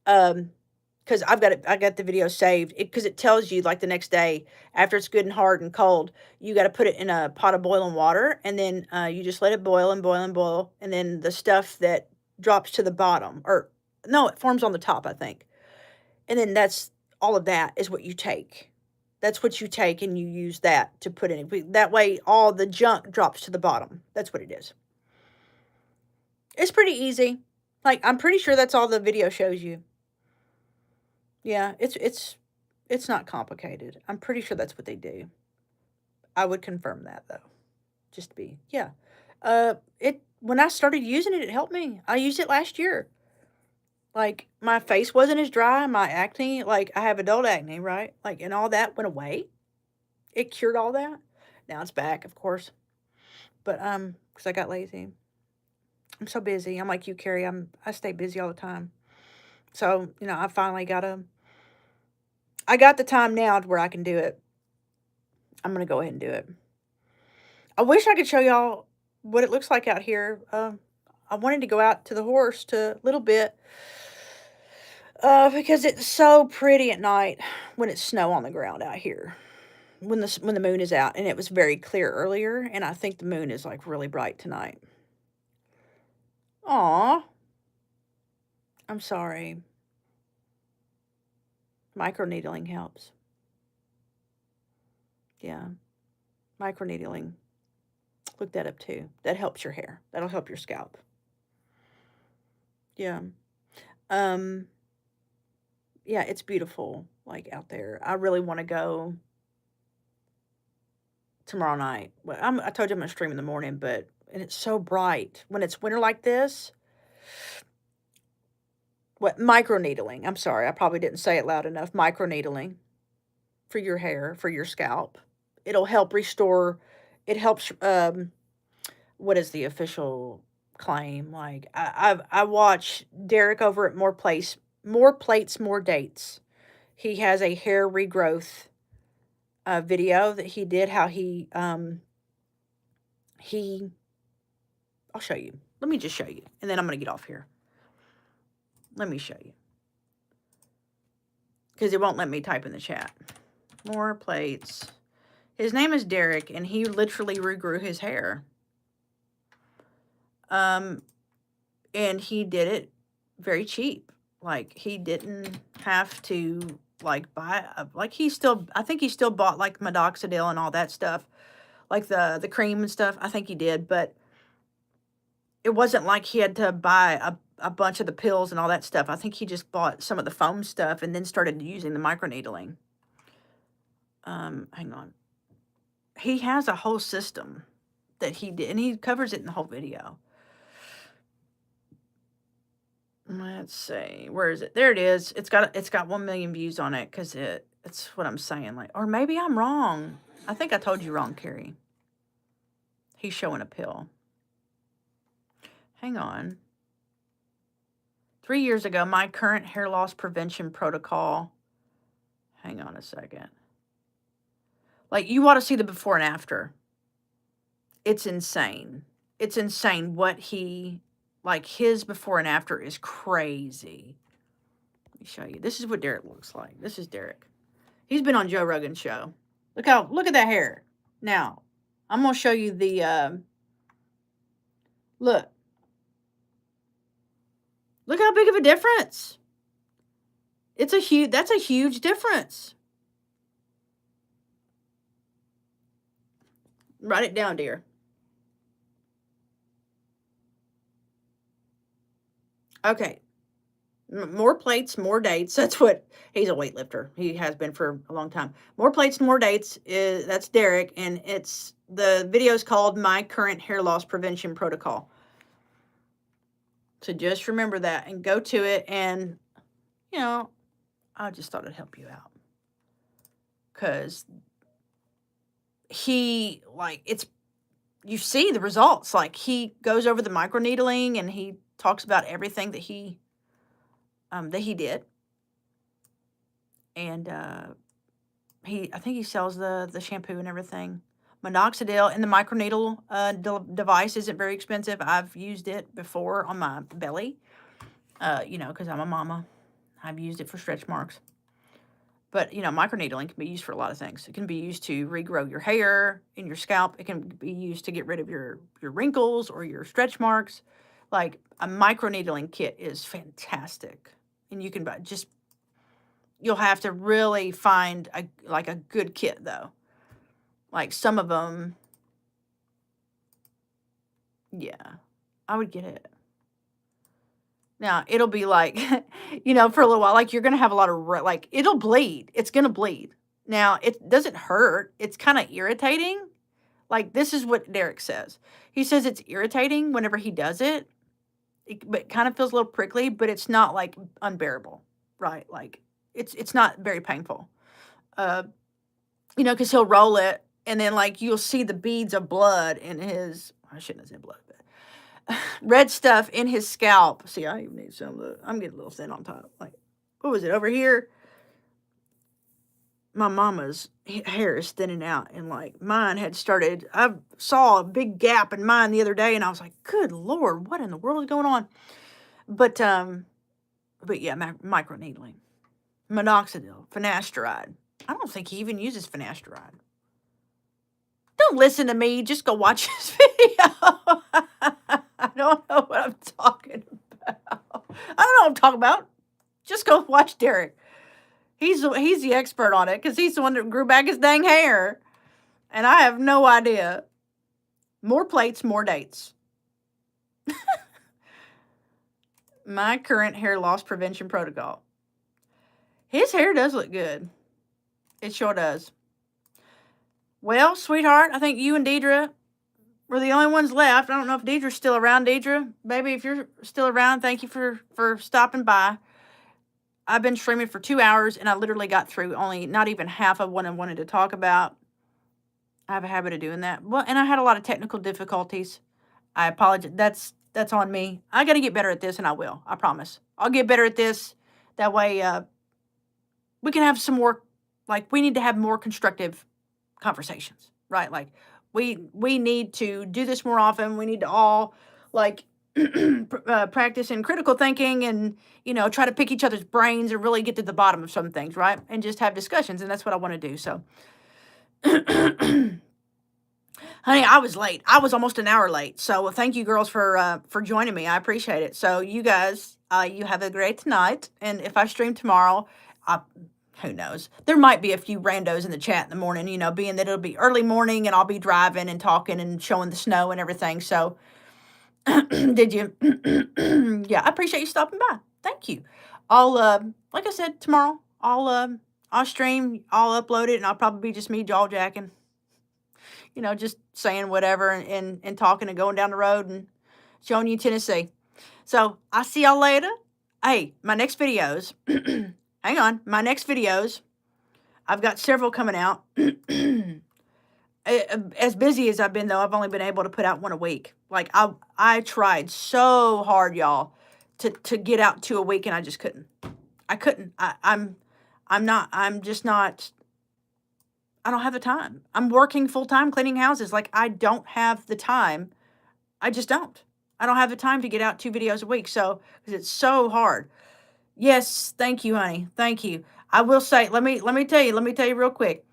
Because I got the video saved because it tells you like the next day after it's good and hard and cold, you got to put it in a pot of boiling water and then you just let it boil and boil and boil, and then the stuff that drops to the bottom, or no, it forms on the top, I think, and then that's all of that is what you take. That's what you take, and you use that to put in. That way, all the junk drops to the bottom. That's what it is. It's pretty easy. Like, I'm pretty sure that's all the video shows you. Yeah, it's not complicated. I'm pretty sure that's what they do. I would confirm that, though. Just to be, yeah. When I started using it, it helped me. I used it last year. Like, my face wasn't as dry, my acne, like, I have adult acne, right? Like, and all that went away. It cured all that. Now it's back, of course. But, because I got lazy. I'm so busy. I'm like you, Carrie. I stay busy all the time. So, I finally I got the time now to where I can do it. I'm going to go ahead and do it. I wish I could show y'all what it looks like out here. I wanted to go out to the horse a little bit. Because it's so pretty at night when it's snow on the ground out here. When the moon is out, and it was very clear earlier, and I think the moon is like really bright tonight. Aw. I'm sorry. Microneedling helps. Yeah. Microneedling. Look that up too. That helps your hair. That'll help your scalp. Yeah. Yeah, it's beautiful, like, out there. I really want to go tomorrow night. Well, I told you I'm going to stream in the morning, and it's so bright. When it's winter like this, microneedling. I'm sorry, I probably didn't say it loud enough. Microneedling for your hair, for your scalp. It'll help restore, it helps, what is the official claim? Like, I watch Derek over at More Plates, More Dates. He has a hair regrowth video that he did, how I'll show you. Let me just show you, and then I'm going to get off here. Let me show you. Because it won't let me type in the chat. More Plates. His name is Derek, and he literally regrew his hair. And he did it very cheap. Like, he didn't have to, like, buy, I think he still bought, like, minoxidil and all that stuff. Like, the cream and stuff. I think he did, but it wasn't like he had to buy a bunch of the pills and all that stuff. I think he just bought some of the foam stuff and then started using the microneedling. Hang on. He has a whole system that he did, and he covers it in the whole video. Let's see. Where is it? There it is. It's got 1 million views on it because it's what I'm saying. Like, or maybe I'm wrong. I think I told you wrong, Carrie. He's showing a pill. Hang on. 3 years ago, my current hair loss prevention protocol. Hang on a second. Like, you want to see the before and after. It's insane. It's insane what his before and after is crazy. Let me show you. This is what Derek looks like. This is Derek. He's been on Joe Rogan's show. Look at that hair. Now, I'm going to show you the, look. Look how big of a difference. That's a huge difference. Write it down, dear. Okay. More Plates, More Dates. That's what, he's a weightlifter. He has been for a long time. More Plates, More Dates, that's Derek, and the video is called My Current Hair Loss Prevention Protocol. So just remember that and go to it, and, I just thought it'd help you out. Because he, you see the results. Like, he goes over the microneedling, and he talks about everything that he did. And I think he sells the shampoo and everything. Minoxidil and the microneedle device isn't very expensive. I've used it before on my belly, because I'm a mama. I've used it for stretch marks. But, microneedling can be used for a lot of things. It can be used to regrow your hair in your scalp. It can be used to get rid of your wrinkles or your stretch marks. Like, a microneedling kit is fantastic. And you can buy you'll have to really find a good kit though. Like some of them, yeah, I would get it. Now it'll be like, for a little while, like you're gonna have a lot of like it'll bleed. It's gonna bleed. Now it doesn't hurt. It's kind of irritating. Like this is what Derek says. He says it's irritating whenever he does it. But it kind of feels a little prickly, but it's not like unbearable, right? Like it's not very painful. Because he'll roll it and then like you'll see the beads of blood in his. I shouldn't have said blood, but red stuff in his scalp. See, I even need some of the. I'm getting a little thin on top. Like, what was it over here? My mama's hair is thinning out, and like mine had started. I saw a big gap in mine the other day, and I was like, "Good Lord, what in the world is going on?" But yeah, microneedling, minoxidil, finasteride. I don't think he even uses finasteride. Don't listen to me. Just go watch this video. I don't know what I'm talking about. I don't know what I'm talking about. Just go watch Derek. He's the expert on it because he's the one that grew back his dang hair. And I have no idea. More plates, more dates. My current hair loss prevention protocol. His hair does look good. It sure does. Well, sweetheart, I think you and Deidre were the only ones left. I don't know if Deidre's still around. Deidre, baby, if you're still around, thank you for stopping by. I've been streaming for 2 hours, and I literally got through only not even half of what I wanted to talk about. I have a habit of doing that. Well, and I had a lot of technical difficulties. I apologize. That's on me. I got to get better at this, and I will. I promise. I'll get better at this. That way, we can have some more. Like we need to have more constructive conversations, right? Like we need to do this more often. We need to all like practice in critical thinking and try to pick each other's brains and really get to the bottom of some things, right? And just have discussions, and that's what I want to do. So honey, I was late. I was almost an hour late. So thank you girls for joining me. I appreciate it. So you guys, you have a great night, and if I stream tomorrow, who knows? There might be a few randos in the chat in the morning, being that it'll be early morning and I'll be driving and talking and showing the snow and everything. So did you? Yeah, I appreciate you stopping by. Thank you. I'll, like I said, tomorrow I'll stream, I'll upload it, and I'll probably be just me jaw jacking, just saying whatever and talking and going down the road and showing you Tennessee. So I'll see y'all later. Hey, my next videos, hang on, my next videos, I've got several coming out. As busy as I've been, though, I've only been able to put out one a week. Like, I tried so hard, y'all, to get out 2 a week, and I just couldn't. I couldn't. I'm just not, I don't have the time. I'm working full-time cleaning houses. Like, I don't have the time. I just don't. I don't have the time to get out 2 videos a week, so, because it's so hard. Yes, thank you, honey. Thank you. I will say, let me tell you real quick.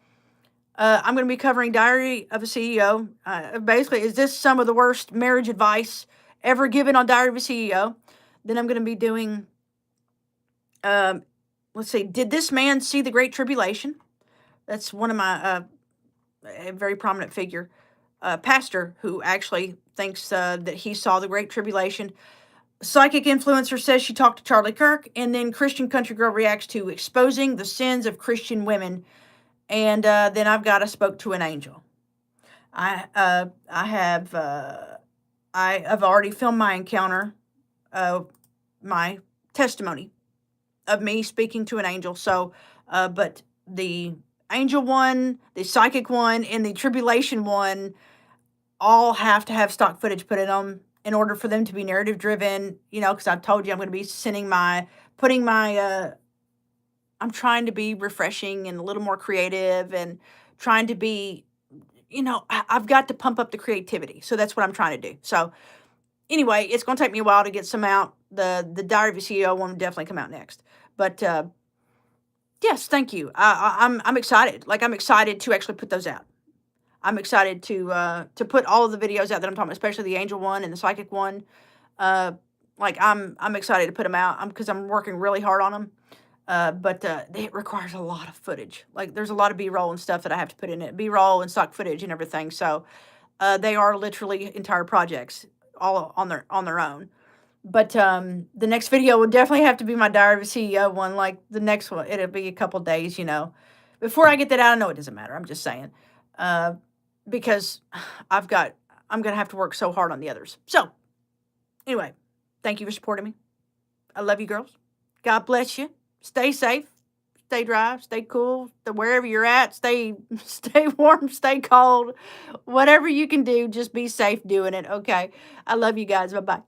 I'm going to be covering Diary of a CEO. Basically, is this some of the worst marriage advice ever given on Diary of a CEO? Then I'm going to be doing, let's see, did this man see the Great Tribulation? That's one of my, a very prominent figure, pastor who actually thinks that he saw the Great Tribulation. Psychic influencer says she talked to Charlie Kirk, and then Christian Country Girl reacts to exposing the sins of Christian women. And then I've got, I spoke to an angel. I have already filmed my encounter, my testimony of me speaking to an angel. So, but the angel one, the psychic one, and the tribulation one all have to have stock footage put in them in order for them to be narrative driven, because I've told you I'm going to be I'm trying to be refreshing and a little more creative and trying to be, I've got to pump up the creativity. So that's what I'm trying to do. So anyway, it's going to take me a while to get some out. The Diary of a CEO one will definitely come out next. But yes, thank you. I'm excited. Like, I'm excited to actually put those out. I'm excited to put all of the videos out that I'm talking about, especially the angel one and the psychic one. Like, I'm excited to put them out because I'm working really hard on them. But it requires a lot of footage. Like, there's a lot of B-roll and stuff that I have to put in it, B-roll and stock footage and everything. So they are literally entire projects, all on their own. But the next video will definitely have to be my Diary of a CEO one. Like the next one, it'll be a couple days, before I get that out. I know it doesn't matter. I'm just saying, because I'm gonna have to work so hard on the others. So anyway, thank you for supporting me. I love you, girls. God bless you. Stay safe. Stay dry. Stay cool. Wherever you're at, stay warm. Stay cold. Whatever you can do, just be safe doing it. Okay. I love you guys. Bye bye.